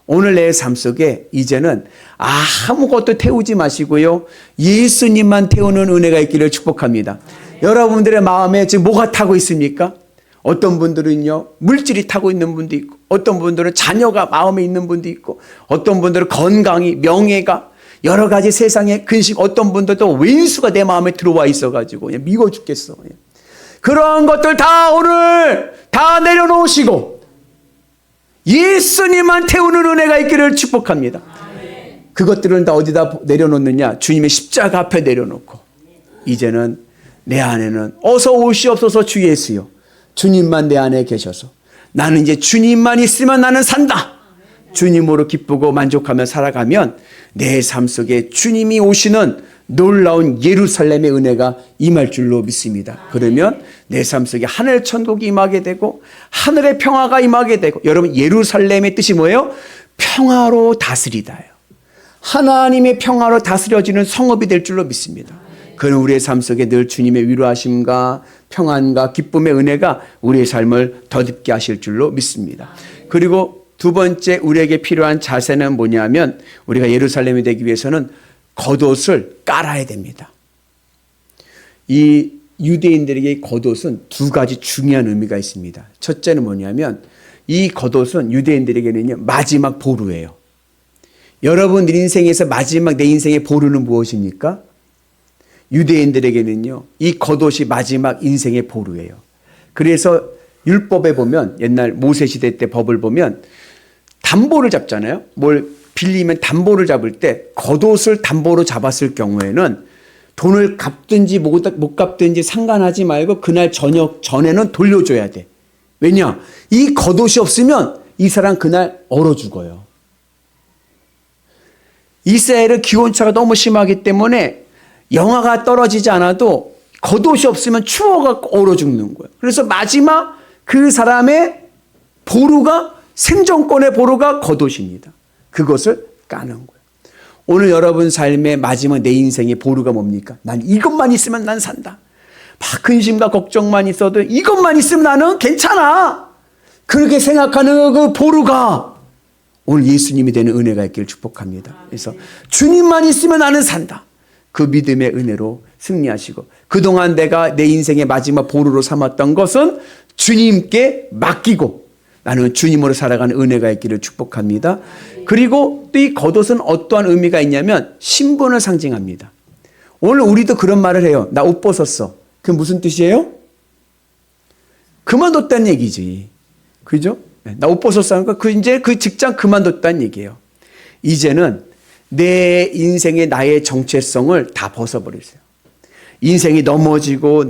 Speaker 1: 오늘 내 삶 속에 이제는 아무것도 태우지 마시고요. 예수님만 태우는 은혜가 있기를 축복합니다. 여러분들의 마음에 지금 뭐가 타고 있습니까? 어떤 분들은요 물질이 타고 있는 분도 있고 어떤 분들은 자녀가 마음에 있는 분도 있고 어떤 분들은 건강이 명예가 여러 가지 세상의 근심 어떤 분들도 왼수가 내 마음에 들어와 있어가지고 그냥 미워 죽겠어. 그러한 것들 다 오늘 다 내려놓으시고 예수님만 태우는 은혜가 있기를 축복합니다. 그것들은 다 어디다 내려놓느냐? 주님의 십자가 앞에 내려놓고 이제는 내 안에는 어서 오시옵소서 주 예수요. 주님만 내 안에 계셔서 나는 이제 주님만 있으면 나는 산다. 주님으로 기쁘고 만족하며 살아가면 내 삶 속에 주님이 오시는 놀라운 예루살렘의 은혜가 임할 줄로 믿습니다. 그러면 내 삶 속에 하늘 천국이 임하게 되고 하늘의 평화가 임하게 되고 여러분 예루살렘의 뜻이 뭐예요? 평화로 다스리다예요. 하나님의 평화로 다스려지는 성읍이 될 줄로 믿습니다. 그는 우리의 삶 속에 늘 주님의 위로하심과 평안과 기쁨의 은혜가 우리의 삶을 덧입게 하실 줄로 믿습니다. 그리고 두 번째 우리에게 필요한 자세는 뭐냐면 우리가 예루살렘이 되기 위해서는 겉옷을 깔아야 됩니다. 이 유대인들에게 겉옷은 두 가지 중요한 의미가 있습니다. 첫째는 뭐냐면 이 겉옷은 유대인들에게는요 마지막 보루예요. 여러분 인생에서 마지막 내 인생의 보루는 무엇입니까? 유대인들에게는요 이 겉옷이 마지막 인생의 보루예요. 그래서 율법에 보면 옛날 모세시대 때 법을 보면 담보를 잡잖아요. 뭘 빌리면 담보를 잡을 때 겉옷을 담보로 잡았을 경우에는 돈을 갚든지 못 갚든지 상관하지 말고 그날 저녁 전에는 돌려줘야 돼. 왜냐? 이 겉옷이 없으면 이 사람 그날 얼어 죽어요. 이스라엘은 기온차가 너무 심하기 때문에 영하가 떨어지지 않아도 겉옷이 없으면 추워갖고 얼어 죽는 거예요. 그래서 마지막 그 사람의 보루가 생존권의 보루가 겉옷입니다. 그것을 까는 거예요. 오늘 여러분 삶의 마지막 내 인생의 보루가 뭡니까? 난 이것만 있으면 난 산다. 막 근심과 걱정만 있어도 이것만 있으면 나는 괜찮아. 그렇게 생각하는 그 보루가 오늘 예수님이 되는 은혜가 있기를 축복합니다. 그래서 주님만 있으면 나는 산다. 그 믿음의 은혜로 승리하시고 그동안 내가 내 인생의 마지막 보루로 삼았던 것은 주님께 맡기고 나는 주님으로 살아가는 은혜가 있기를 축복합니다. 그리고 또 이 겉옷은 어떠한 의미가 있냐면 신분을 상징합니다. 오늘 우리도 그런 말을 해요. 나 옷 벗었어. 그게 무슨 뜻이에요? 그만뒀다는 얘기지. 그죠? 나 옷 벗었어 하니까 이제 그 직장 그만뒀다는 얘기예요. 이제는 내 인생의 나의 정체성을 다 벗어버렸어요. 인생이 넘어지고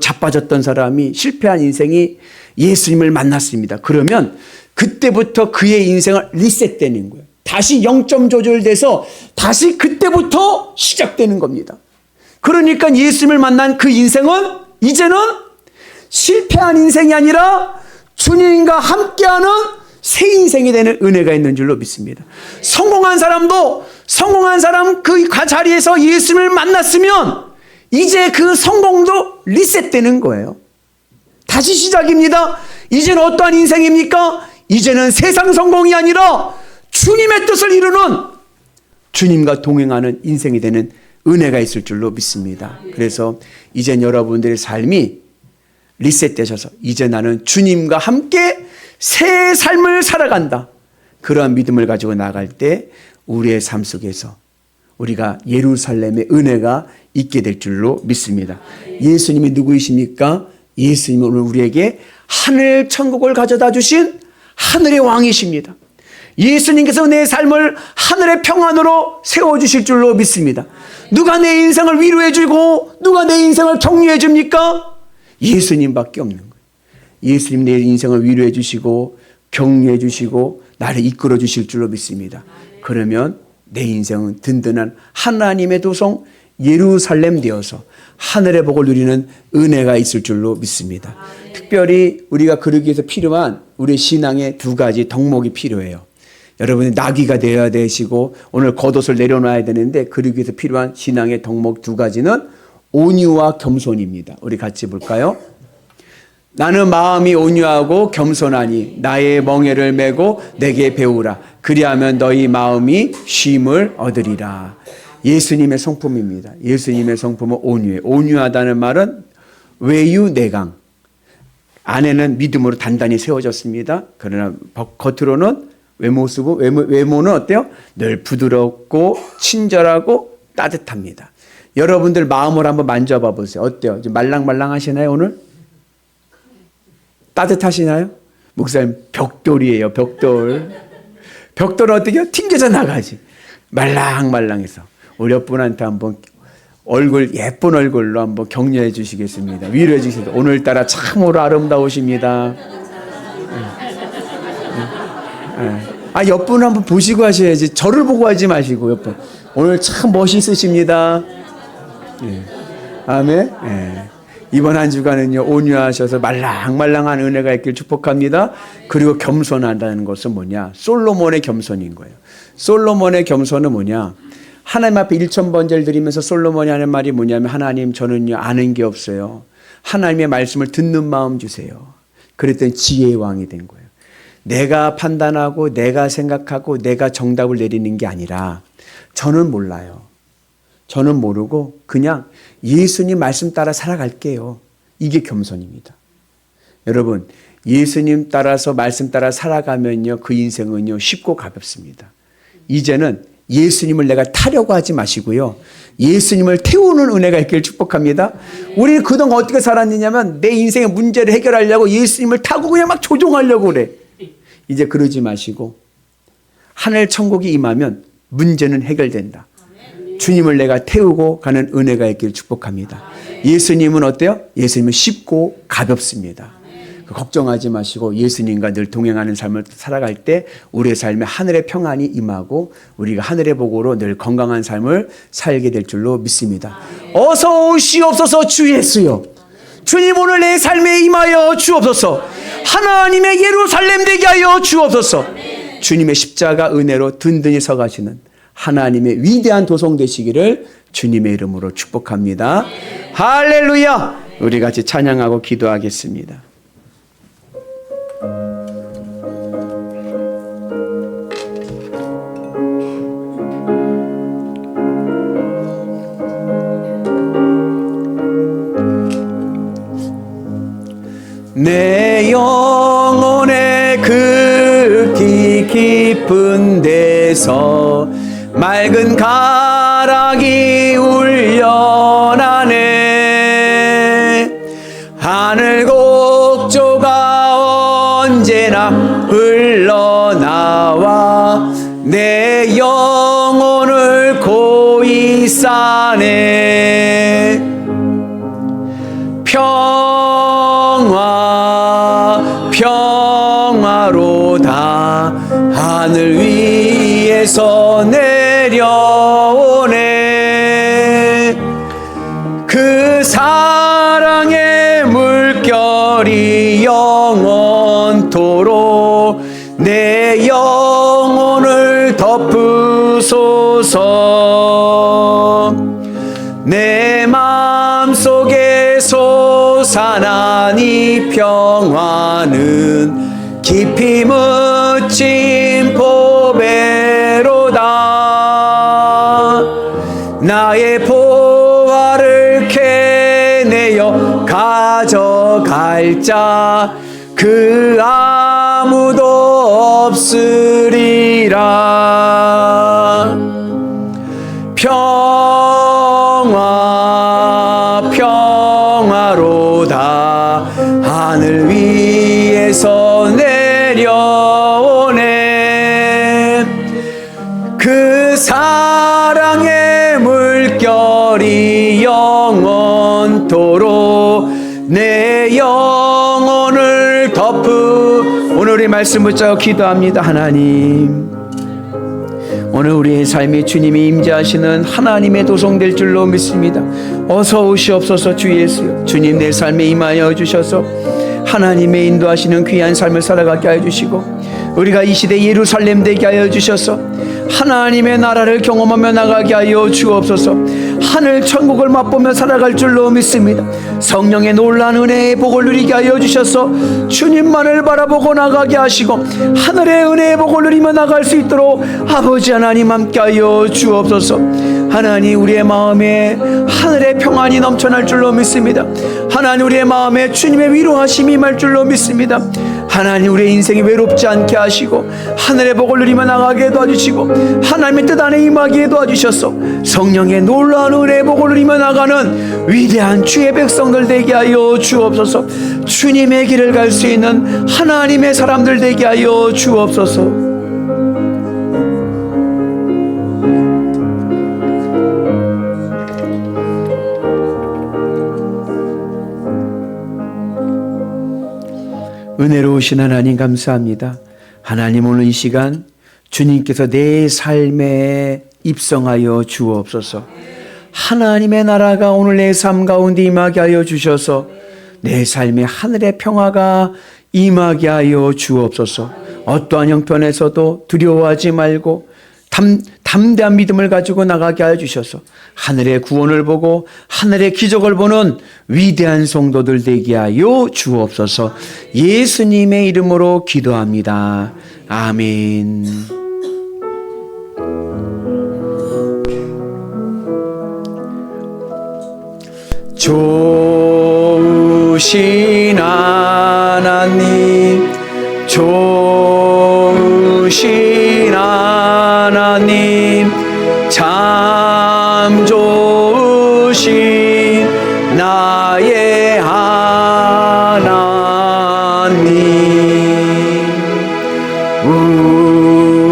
Speaker 1: 자빠졌던 사람이 실패한 인생이 예수님을 만났습니다. 그러면 그때부터 그의 인생을 리셋되는 거예요. 다시 0점 조절돼서 다시 그때부터 시작되는 겁니다. 그러니까 예수님을 만난 그 인생은 이제는 실패한 인생이 아니라 주님과 함께하는 새 인생이 되는 은혜가 있는 줄로 믿습니다. 성공한 사람도 성공한 사람 그 자리에서 예수님을 만났으면 이제 그 성공도 리셋되는 거예요. 다시 시작입니다. 이제는 어떠한 인생입니까? 이제는 세상 성공이 아니라 주님의 뜻을 이루는 주님과 동행하는 인생이 되는 은혜가 있을 줄로 믿습니다. 그래서 이젠 여러분들의 삶이 리셋되셔서 이제 나는 주님과 함께 새 삶을 살아간다. 그러한 믿음을 가지고 나갈 때 우리의 삶 속에서 우리가 예루살렘의 은혜가 있게 될 줄로 믿습니다. 예수님이 누구이십니까? 예수님은 오늘 우리에게 하늘 천국을 가져다 주신 하늘의 왕이십니다. 예수님께서 내 삶을 하늘의 평안으로 세워주실 줄로 믿습니다. 누가 내 인생을 위로해주고 누가 내 인생을 격려해줍니까? 예수님밖에 없는 거예요. 예수님 내 인생을 위로해주시고 격려해주시고 나를 이끌어주실 줄로 믿습니다. 그러면 내 인생은 든든한 하나님의 도성 예루살렘 되어서 하늘의 복을 누리는 은혜가 있을 줄로 믿습니다. 특별히 우리가 그러기 위해서 필요한 우리 신앙의 두 가지 덕목이 필요해요. 여러분이 나귀가 되어야 되시고 오늘 겉옷을 내려놔야 되는데 그러기 위해서 필요한 신앙의 덕목 두 가지는 온유와 겸손입니다. 우리 같이 볼까요? 나는 마음이 온유하고 겸손하니 나의 멍에를 메고 내게 배우라. 그리하면 너희 마음이 쉼을 얻으리라. 예수님의 성품입니다. 예수님의 성품은 온유해. 온유하다는 말은 외유내강. 안에는 믿음으로 단단히 세워졌습니다. 그러나 겉으로는 외모는 어때요? 늘 부드럽고 친절하고 따뜻합니다. 여러분들 마음을 한번 만져봐 보세요. 어때요? 좀 말랑말랑하시나요 오늘? 따뜻하시나요? 목사님 벽돌이에요. 벽돌. 벽돌은 어떻게요? 튕겨져 나가지. 말랑말랑해서. 우리 옆분한테 한번 예쁜 얼굴로 한번 격려해 주시겠습니다. 위로해 주시겠습니다. 오늘따라 참으로 아름다우십니다. 옆분 한번 보시고 하셔야지. 저를 보고 하지 마시고 옆분. 오늘 참 멋있으십니다. 아멘. 이번 한 주간은요 온유하셔서 말랑말랑한 은혜가 있길 축복합니다. 그리고 겸손하다는 것은 뭐냐? 솔로몬의 겸손인 거예요. 솔로몬의 겸손은 뭐냐? 하나님 앞에 1000번제를 드리면서 솔로몬이 하는 말이 뭐냐면 하나님 저는요 아는 게 없어요. 하나님의 말씀을 듣는 마음 주세요. 그랬더니 지혜의 왕이 된 거예요. 내가 판단하고 내가 생각하고 내가 정답을 내리는 게 아니라 저는 몰라요. 저는 모르고 그냥 예수님 말씀 따라 살아갈게요. 이게 겸손입니다. 여러분 예수님 따라서 말씀 따라 살아가면요 그 인생은요 쉽고 가볍습니다. 이제는 예수님을 내가 타려고 하지 마시고요. 예수님을 태우는 은혜가 있기를 축복합니다. 우리는 그동안 어떻게 살았느냐면 내 인생의 문제를 해결하려고 예수님을 타고 그냥 막 조종하려고 그래. 이제 그러지 마시고 하늘 천국이 임하면 문제는 해결된다. 주님을 내가 태우고 가는 은혜가 있기를 축복합니다. 예수님은 어때요? 예수님은 쉽고 가볍습니다. 걱정하지 마시고 예수님과 늘 동행하는 삶을 살아갈 때 우리의 삶에 하늘의 평안이 임하고 우리가 하늘의 복으로 늘 건강한 삶을 살게 될 줄로 믿습니다. 어서 오시옵소서 주 예수여. 주님 오늘 내 삶에 임하여 주옵소서. 하나님의 예루살렘 되게 하여 주옵소서. 주님의 십자가 은혜로 든든히 서가시는 하나님의 위대한 도성 되시기를 주님의 이름으로 축복합니다. 할렐루야. 우리 같이 찬양하고 기도하겠습니다. 내 영혼의 극히 깊은 데서 맑은 가락이 울려나네. 하늘 곡조가 언제나 흘러나와 내 영혼을 고이 싸네. 평화 평화로다 하늘 위에서 내려오네. 그 사랑의 물결이 영원토록 내 영혼을 덮으소서. 내 마음속에 솟아난 이 평화는 깊이 묻힌 보배로다. 나의 보화를 캐내어 가져갈 자 그 아무도 없으리라. 평화로다 하늘 위에서 내려오네. 그 사랑의 물결이 영원토록 내 영혼을 오늘 우리 말씀 붙잡고 기도합니다. 하나님, 오늘 우리의 삶에 주님이 임재하시는 하나님의 도성 될 줄로 믿습니다. 어서 오시옵소서. 주 예수여, 주님 내 삶에 임하여 주셔서 하나님의 인도하시는 귀한 삶을 살아가게 하여 주시고, 우리가 이 시대 예루살렘 되게 하여 주셔서 하나님의 나라를 경험하며 나가게 하여 주옵소서. 하늘 천국을 맛보며 살아갈 줄로 믿습니다. 성령의 놀라운 은혜의 복을 누리게 하여 주셔서 주님만을 바라보고 나가게 하시고 하늘의 은혜의 복을 누리며 나갈 수 있도록 아버지 하나님 함께 하여 주옵소서. 하나님, 우리의 마음에 하늘의 평안이 넘쳐날 줄로 믿습니다. 하나님, 우리의 마음에 주님의 위로하심이 임할 줄로 믿습니다. 하나님, 우리의 인생이 외롭지 않게 하시고 하늘의 복을 누리며 나가게 도와주시고 하나님의 뜻 안에 임하게 도와주셔서 성령의 놀라운 은혜의 복을 누리며 나가는 위대한 주의 백성들 되게 하여 주옵소서. 주님의 길을 갈 수 있는 하나님의 사람들 되게 하여 주옵소서. 은혜로우신 하나님 감사합니다. 하나님, 오늘 이 시간 주님께서 내 삶에 입성하여 주옵소서. 하나님의 나라가 오늘 내 삶 가운데 임하게 하여 주셔서 내 삶에 하늘의 평화가 임하게 하여 주옵소서. 어떠한 형편에서도 두려워하지 말고 담대한 믿음을 가지고 나가게 하여 주셔서 하늘의 구원을 보고 하늘의 기적을 보는 위대한 성도들 되게 하여 주옵소서. 예수님의 이름으로 기도합니다. 아멘. 좋으신 하나님, 좋으신 하나님, 참 좋으신 나의 하나님,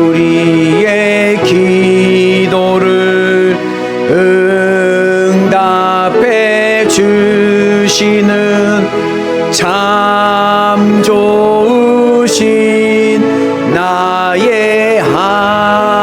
Speaker 1: 우리의 기도를 응답해 주시는 참 좋으신 나의 하나님.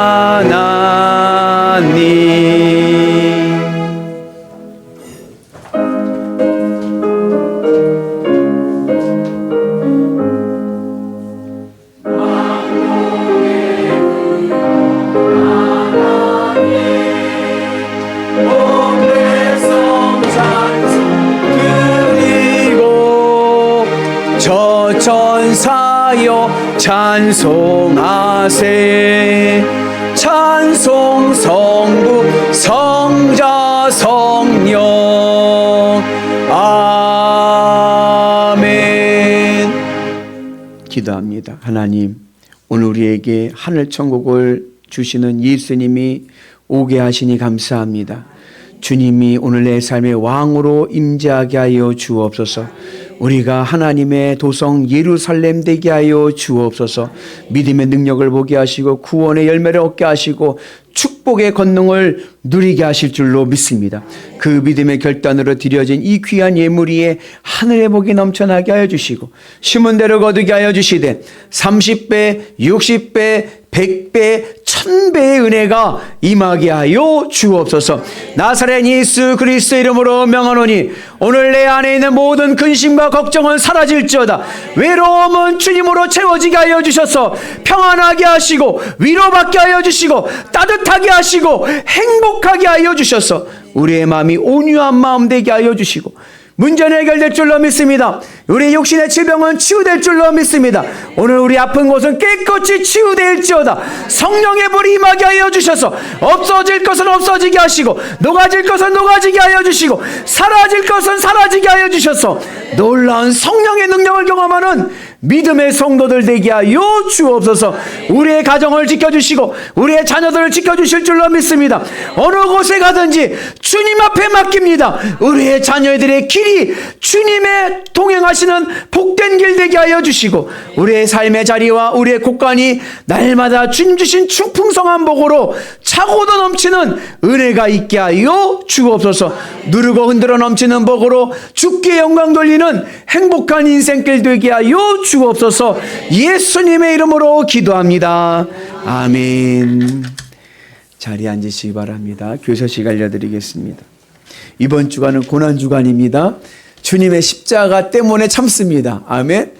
Speaker 1: 천사여 찬송하세. 찬송 성부 성자 성령. 아멘. 기도합니다. 하나님, 오늘 우리에게 하늘 천국을 주시는 예수님이 오게 하시니 감사합니다. 주님이 오늘 내 삶의 왕으로 임재하게 하여 주옵소서. 우리가 하나님의 도성 예루살렘 되게 하여 주옵소서. 믿음의 능력을 보게 하시고 구원의 열매를 얻게 하시고 축복의 권능을 누리게 하실 줄로 믿습니다. 그 믿음의 결단으로 드려진 이 귀한 예물 위에 하늘의 복이 넘쳐나게 하여 주시고 심은 대로 거두게 하여 주시되 30배, 60배, 100배, 1000배의 은혜가 임하게 하여 주옵소서. 나사렛 예수 그리스도 이름으로 명하노니 오늘 내 안에 있는 모든 근심과 걱정은 사라질지어다. 외로움은 주님으로 채워지게 하여 주셔서 평안하게 하시고 위로받게 하여 주시고 따뜻하게 하시고 행복하게 하여 주셔서 우리의 마음이 온유한 마음 되게 하여 주시고 문제는 해결될 줄로 믿습니다. 우리 육신의 질병은 치유될 줄로 믿습니다. 오늘 우리 아픈 곳은 깨끗이 치유될지어다. 성령의 불이 임하게 하여 주셔서 없어질 것은 없어지게 하시고 녹아질 것은 녹아지게 하여 주시고 사라질 것은 사라지게 하여 주셔서 놀라운 성령의 능력을 경험하는 믿음의 성도들 되게 하여 주옵소서. 우리의 가정을 지켜주시고 우리의 자녀들을 지켜주실 줄로 믿습니다. 어느 곳에 가든지 주님 앞에 맡깁니다. 우리의 자녀들의 길이 주님의 동행하시는 복된 길 되게 하여 주시고 우리의 삶의 자리와 우리의 곳간이 날마다 주님 주신 풍성한 복으로 차고도 넘치는 은혜가 있게 하여 주옵소서. 누르고 흔들어 넘치는 복으로 주께 영광 돌리는 행복한 인생길 되게 하여 주옵소서. 예수님의 이름으로 기도합니다. 아멘. 자리에 앉으시기 바랍니다. 교서식 알려드리겠습니다. 이번 주간은 고난주간입니다. 주님의 십자가 때문에 참습니다. 아멘.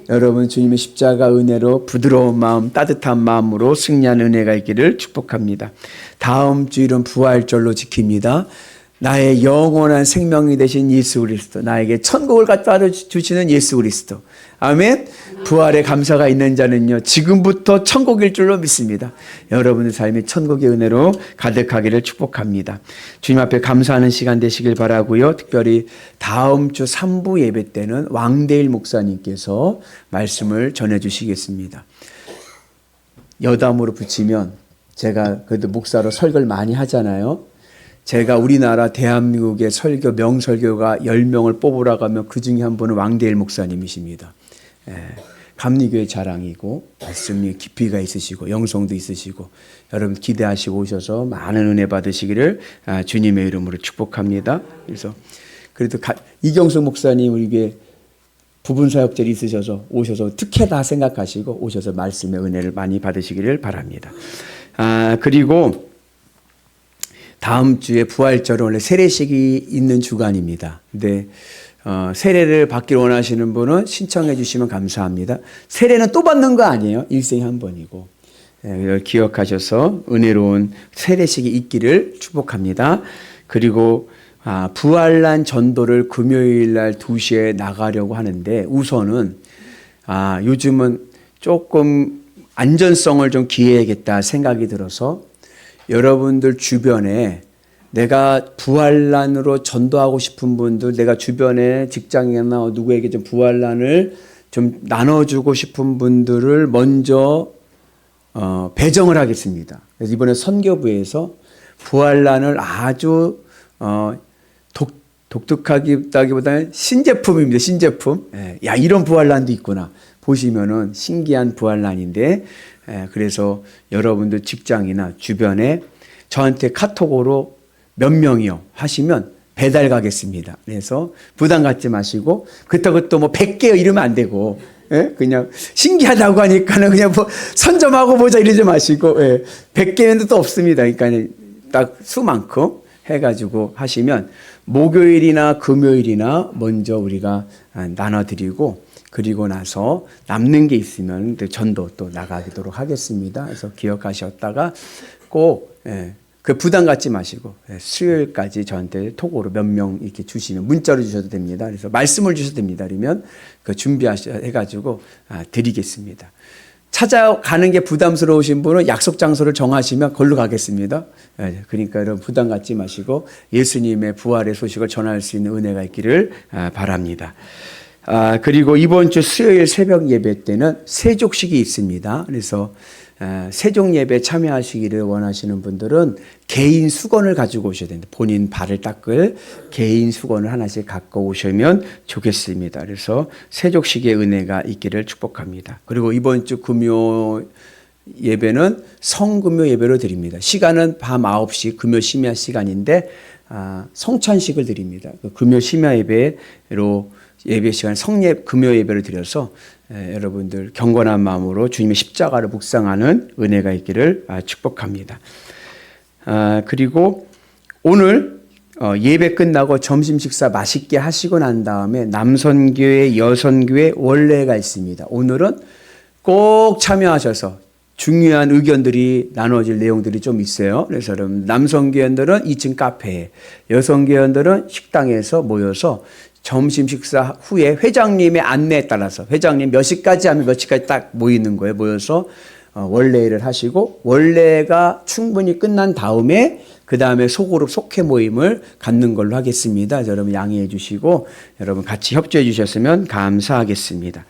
Speaker 1: 여러분 주님의 십자가 은혜로 부드러운 마음 따뜻한 마음으로 승리하는 은혜가 있기를 축복합니다. 다음 주일은 부활절로 지킵니다. 나의 영원한 생명이 되신 예수 그리스도, 나에게 천국을 갖다 주시는 예수 그리스도. 아멘. 부활의 감사가 있는 자는요 지금부터 천국일 줄로 믿습니다. 여러분의 삶이 천국의 은혜로 가득하기를 축복합니다. 주님 앞에 감사하는 시간 되시길 바라고요. 특별히 다음 주 3부 예배 때는 왕대일 목사님께서 말씀을 전해주시겠습니다. 여담으로 붙이면 제가 그래도 목사로 설교를 많이 하잖아요. 제가 우리나라 대한민국의 설교 명설교가 10명을 뽑으라고 하면 그 중에 한 분은 왕대일 목사님이십니다. 감리교의 자랑이고 말씀이 깊이가 있으시고 영성도 있으시고 여러분 기대하시고 오셔서 많은 은혜 받으시기를 주님의 이름으로 축복합니다. 그래서 그래도 이경수 목사님 우리 교회 부분 사역들이 있으셔서 오셔서 특혜다 생각하시고 오셔서 말씀의 은혜를 많이 받으시기를 바랍니다. 그리고 다음 주에 부활절은 원래 세례식이 있는 주간입니다. 근데 세례를 받기를 원하시는 분은 신청해 주시면 감사합니다. 세례는 또 받는 거 아니에요. 일생에 한 번이고. 이걸 기억하셔서 은혜로운 세례식이 있기를 축복합니다. 그리고 부활난 전도를 금요일 날 2시에 나가려고 하는데 우선은 요즘은 조금 안전성을 좀 기해야겠다 생각이 들어서 여러분들 주변에 내가 부활난으로 전도하고 싶은 분들, 내가 주변에 직장이나 누구에게 좀 부활난을 좀 나눠주고 싶은 분들을 먼저 배정을 하겠습니다. 그래서 이번에 선교부에서 부활난을 아주 독특하기보다는 신제품입니다. 신제품. 야, 이런 부활난도 있구나. 보시면은 신기한 부활난인데, 그래서 여러분들 직장이나 주변에 저한테 카톡으로 몇 명이요 하시면 배달 가겠습니다. 그래서 부담 갖지 마시고 그것도 뭐 100개요 이러면 안 되고 그냥 신기하다고 하니까는 그냥 뭐 선점하고 보자 이러지 마시고 100개는 또 없습니다. 그러니까 딱 수만큼 해가지고 하시면 목요일이나 금요일이나 먼저 우리가 나눠드리고 그리고 나서 남는 게 있으면 전도 또 나가도록 하겠습니다. 그래서 기억하셨다가 꼭 그 부담 갖지 마시고 수요일까지 저한테 톡으로 몇 명 이렇게 주시면 문자로 주셔도 됩니다. 그래서 말씀을 주셔도 됩니다. 그러면 그 준비해가지고 드리겠습니다. 찾아가는 게 부담스러우신 분은 약속 장소를 정하시면 걸로 가겠습니다. 그러니까 여러분 부담 갖지 마시고 예수님의 부활의 소식을 전할 수 있는 은혜가 있기를 바랍니다. 그리고 이번 주 수요일 새벽 예배 때는 세족식이 있습니다. 그래서 세족 예배 참여하시기를 원하시는 분들은 개인 수건을 가지고 오셔야 됩니다. 본인 발을 닦을 개인 수건을 하나씩 갖고 오시면 좋겠습니다. 그래서 세족식의 은혜가 있기를 축복합니다. 그리고 이번 주 금요 예배는 성금요 예배로 드립니다. 시간은 밤 9시 금요 심야 시간인데 성찬식을 드립니다. 금요 심야 예배로 예배 시간 금요 예배를 드려서 여러분들 경건한 마음으로 주님의 십자가를 묵상하는 은혜가 있기를 축복합니다. 그리고 오늘 예배 끝나고 점심 식사 맛있게 하시고 난 다음에 남선교회, 여선교회 원례가 있습니다. 오늘은 꼭 참여하셔서 중요한 의견들이 나눠질 내용들이 좀 있어요. 그래서 여러분 남성교회원들은 2층 카페에, 여성교회원들은 식당에서 모여서 점심 식사 후에 회장님의 안내에 따라서 회장님 몇 시까지 하면 몇 시까지 딱 모이는 거예요. 모여서 원례를 하시고 원례가 충분히 끝난 다음에 그 다음에 소그룹 속회 모임을 갖는 걸로 하겠습니다. 여러분 양해해 주시고 여러분 같이 협조해 주셨으면 감사하겠습니다.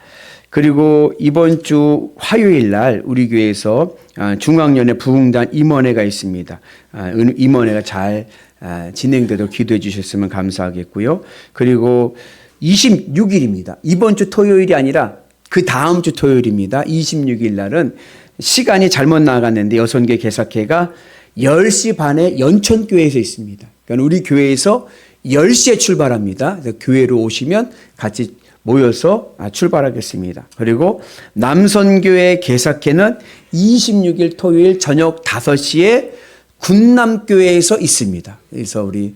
Speaker 1: 그리고 이번 주 화요일 날 우리 교회에서 중앙연회 부흥단 임원회가 있습니다. 임원회가 잘 진행되도록 기도해 주셨으면 감사하겠고요. 그리고 26일입니다. 이번 주 토요일이 아니라 그 다음 주 토요일입니다. 26일 날은 시간이 잘못 나갔는데 여선교 개사회가 10시 반에 연천교회에서 있습니다. 그러니까 우리 교회에서 10시에 출발합니다. 그래서 교회로 오시면 같이 모여서 출발하겠습니다. 그리고 남선교회 개사회는 26일 토요일 저녁 5시에 군남교회에서 있습니다. 그래서 우리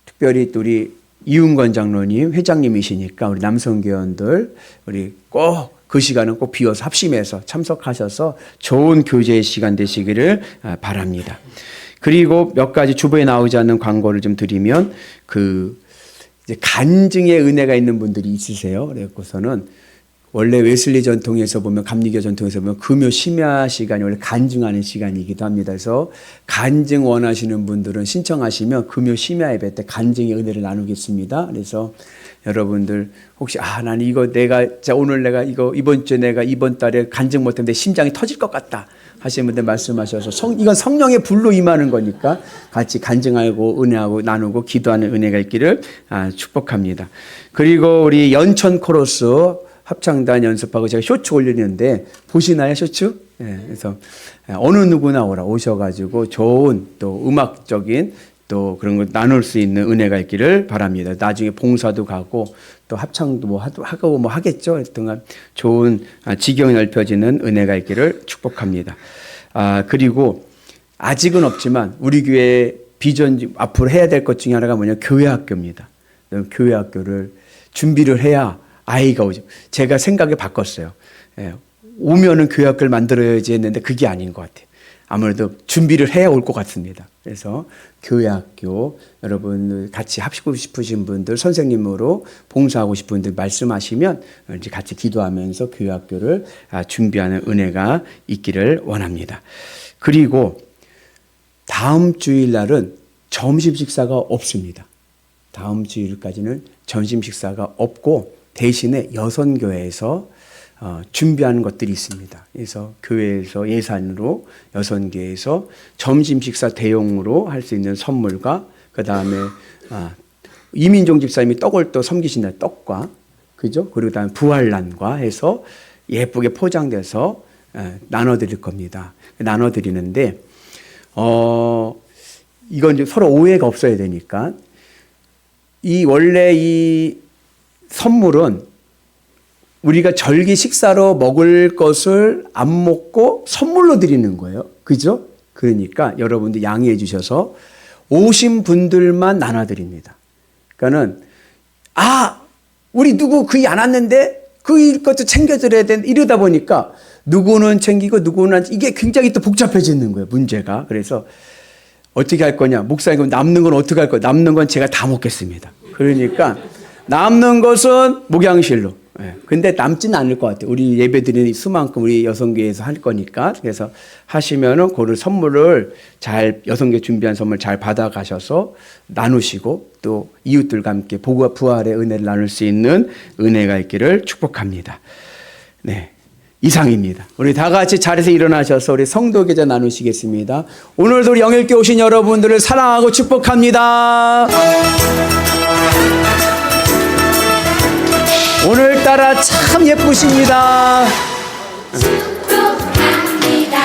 Speaker 1: 특별히 또 우리 이윤건 장로님 회장님이시니까 우리 남성교원들 우리 꼭 그 시간은 꼭 비워서 합심해서 참석하셔서 좋은 교제의 시간 되시기를 바랍니다. 그리고 몇 가지 주보에 나오지 않는 광고를 좀 드리면 이제 간증의 은혜가 있는 분들이 있으세요. 그래서는 원래 웨슬리 전통에서 보면 감리교 전통에서 보면 금요 심야 시간이 원래 간증하는 시간이기도 합니다. 그래서 간증 원하시는 분들은 신청하시면 금요 심야 예배 때 간증의 은혜를 나누겠습니다. 그래서 여러분들 혹시 난 이거 오늘 내가 이번 주에 내가 이번 달에 간증 못했는데 심장이 터질 것 같다 하시는 분들 말씀하셔서 이건 성령의 불로 임하는 거니까 같이 간증하고 은혜하고 나누고 기도하는 은혜가 있기를 축복합니다. 그리고 우리 연천 코러스 합창단 연습하고 제가 쇼츠 올리는데 보시나요, 쇼츠? 네, 그래서 어느 누구나 오셔가지고 좋은 또 음악적인 또 그런 걸 나눌 수 있는 은혜가 있기를 바랍니다. 나중에 봉사도 가고 또 합창도 하고 하겠죠. 하여튼 좋은 지경이 넓혀지는 은혜가 있기를 축복합니다. 그리고 아직은 없지만 우리 교회 비전 앞으로 해야 될 것 중에 하나가 뭐냐, 교회 학교입니다. 교회 학교를 준비를 해야 아이가 오죠. 제가 생각을 바꿨어요. 오면은 교회 학교를 만들어야지 했는데 그게 아닌 것 같아요. 아무래도 준비를 해야 올 것 같습니다. 그래서 교회 학교 여러분 같이 합시고 싶으신 분들 선생님으로 봉사하고 싶은 분들 말씀하시면 이제 같이 기도하면서 교회 학교를 준비하는 은혜가 있기를 원합니다. 그리고 다음 주일 날은 점심 식사가 없습니다. 다음 주일까지는 점심 식사가 없고 대신에 여선교회에서 준비하는 것들이 있습니다. 그래서 교회에서 예산으로 여선교회에서 점심 식사 대용으로 할 수 있는 선물과 그 다음에 이민종 집사님이 떡을 또 섬기신다, 떡과 그죠? 그리고 그다음에 부활란과 해서 예쁘게 포장돼서 나눠드릴 겁니다. 나눠드리는데 이건 이제 서로 오해가 없어야 되니까 원래 이 선물은 우리가 절기 식사로 먹을 것을 안 먹고 선물로 드리는 거예요. 그죠? 그러니까 여러분들 양해해 주셔서 오신 분들만 나눠드립니다. 그러니까는 우리 누구 그이 안 왔는데 그 것도 챙겨드려야 되는데 이러다 보니까 누구는 챙기고 누구는 이게 굉장히 또 복잡해지는 거예요. 문제가. 그래서 어떻게 할 거냐. 목사님 남는 건 어떻게 할 거냐. 남는 건 제가 다 먹겠습니다. 그러니까 남는 것은 목양실로 예. 근데 남지는 않을 것 같아요. 우리 예배드리는 수만큼 우리 여성교회에서 할 거니까. 그래서 하시면은 그 선물을 잘, 여성교회 준비한 선물 잘 받아가셔서 나누시고 또 이웃들과 함께 복과 부활의 은혜를 나눌 수 있는 은혜가 있기를 축복합니다. 네. 이상입니다. 우리 다 같이 자리에서 일어나셔서 우리 성도 계좌 나누시겠습니다. 오늘도 우리 영일교회 오신 여러분들을 사랑하고 축복합니다. 오늘따라 참 예쁘십니다.
Speaker 2: 축복합니다.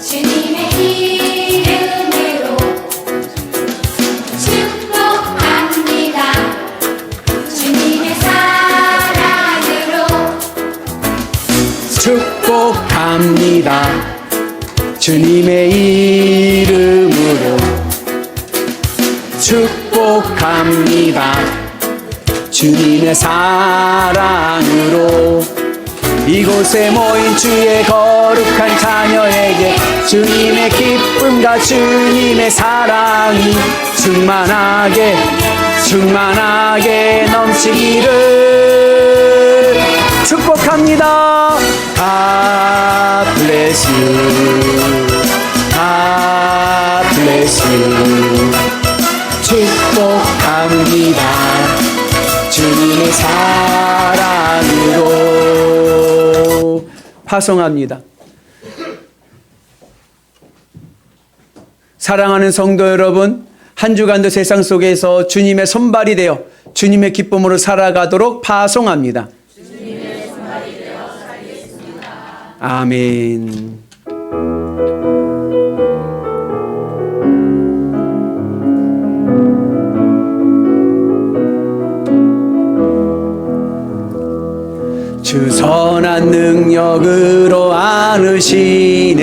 Speaker 2: 주님의 이름으로 축복합니다. 주님의 사랑으로
Speaker 1: 축복합니다. 주님의 이름으로 축복합니다. 주님의 사랑으로 이곳에 모인 주의 거룩한 자녀에게 주님의 기쁨과 주님의 사랑이 충만하게 넘치기를 축복합니다. God bless you. God bless you. 축복합니다. 주님의 사랑으로 파송합니다. 사랑하는 성도 여러분, 한 주간도 세상 속에서 주님의 손발이 되어 주님의 기쁨으로 살아가도록 파송합니다. 주님의 손발이 되어 살겠습니다. 아멘. 주 선한 능력으로 안으시네.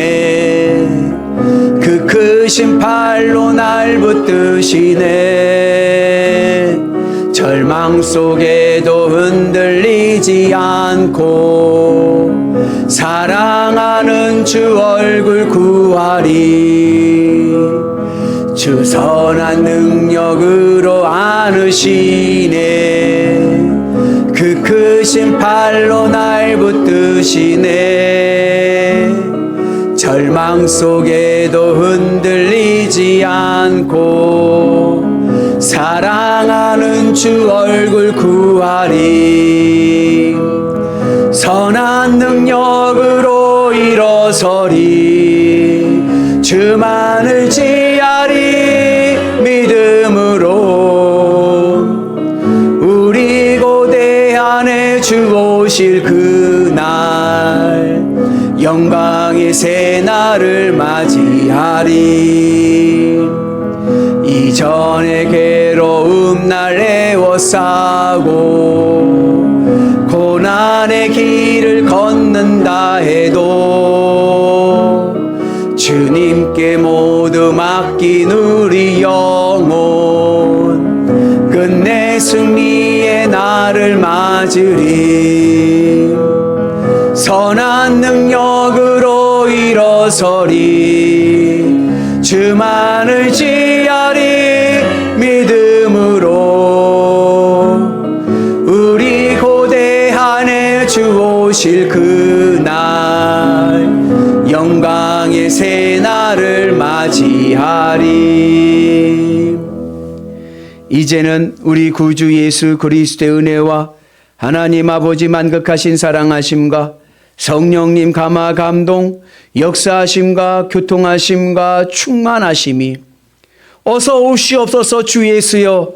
Speaker 1: 그 크신 팔로 날 붙드시네. 절망 속에도 흔들리지 않고 사랑하는 주 얼굴 구하리. 주 선한 능력으로 안으시네. 그 크신 팔로 날 붙드시네. 절망 속에도 흔들리지 않고 사랑하는 주 얼굴 구하리. 선한 능력으로 일어서리. 주만을 지하리. 믿음으로 주 오실 그날 영광의 새날을 맞이하리. 이전의 괴로움 날 에워싸고 고난의 길을 걷는다 해도 주님께 모두 맡긴 우리 영혼 끝내 승리의 날을 맞으리. 선한 능력으로 일어서리. 주만을 지하리. 믿음으로 우리 고대한에 주 오실 그날 영광의 새날을 맞이하리. 이제는 우리 구주 예수 그리스도의 은혜와 하나님 아버지 만극하신 사랑하심과 성령님 감화 감동 역사하심과 교통하심과 충만하심이 어서 오시옵소서. 주 예수여,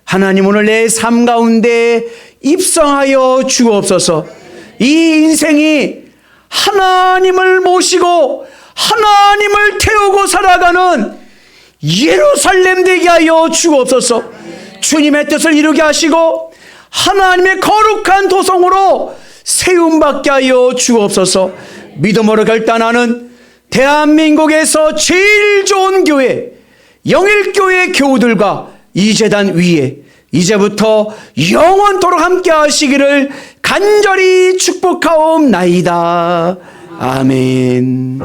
Speaker 1: 하나님 오늘 내 삶 가운데 입성하여 주옵소서. 이 인생이 하나님을 모시고 하나님을 태우고 살아가는 예루살렘 되게 하여 주옵소서. 주님의 뜻을 이루게 하시고 하나님의 거룩한 도성으로 세움받게 하여 주옵소서. 믿음으로 결단하는 대한민국에서 제일 좋은 교회 영일교회 교우들과 이 제단 위에 이제부터 영원토록 함께 하시기를 간절히 축복하옵나이다. 아멘.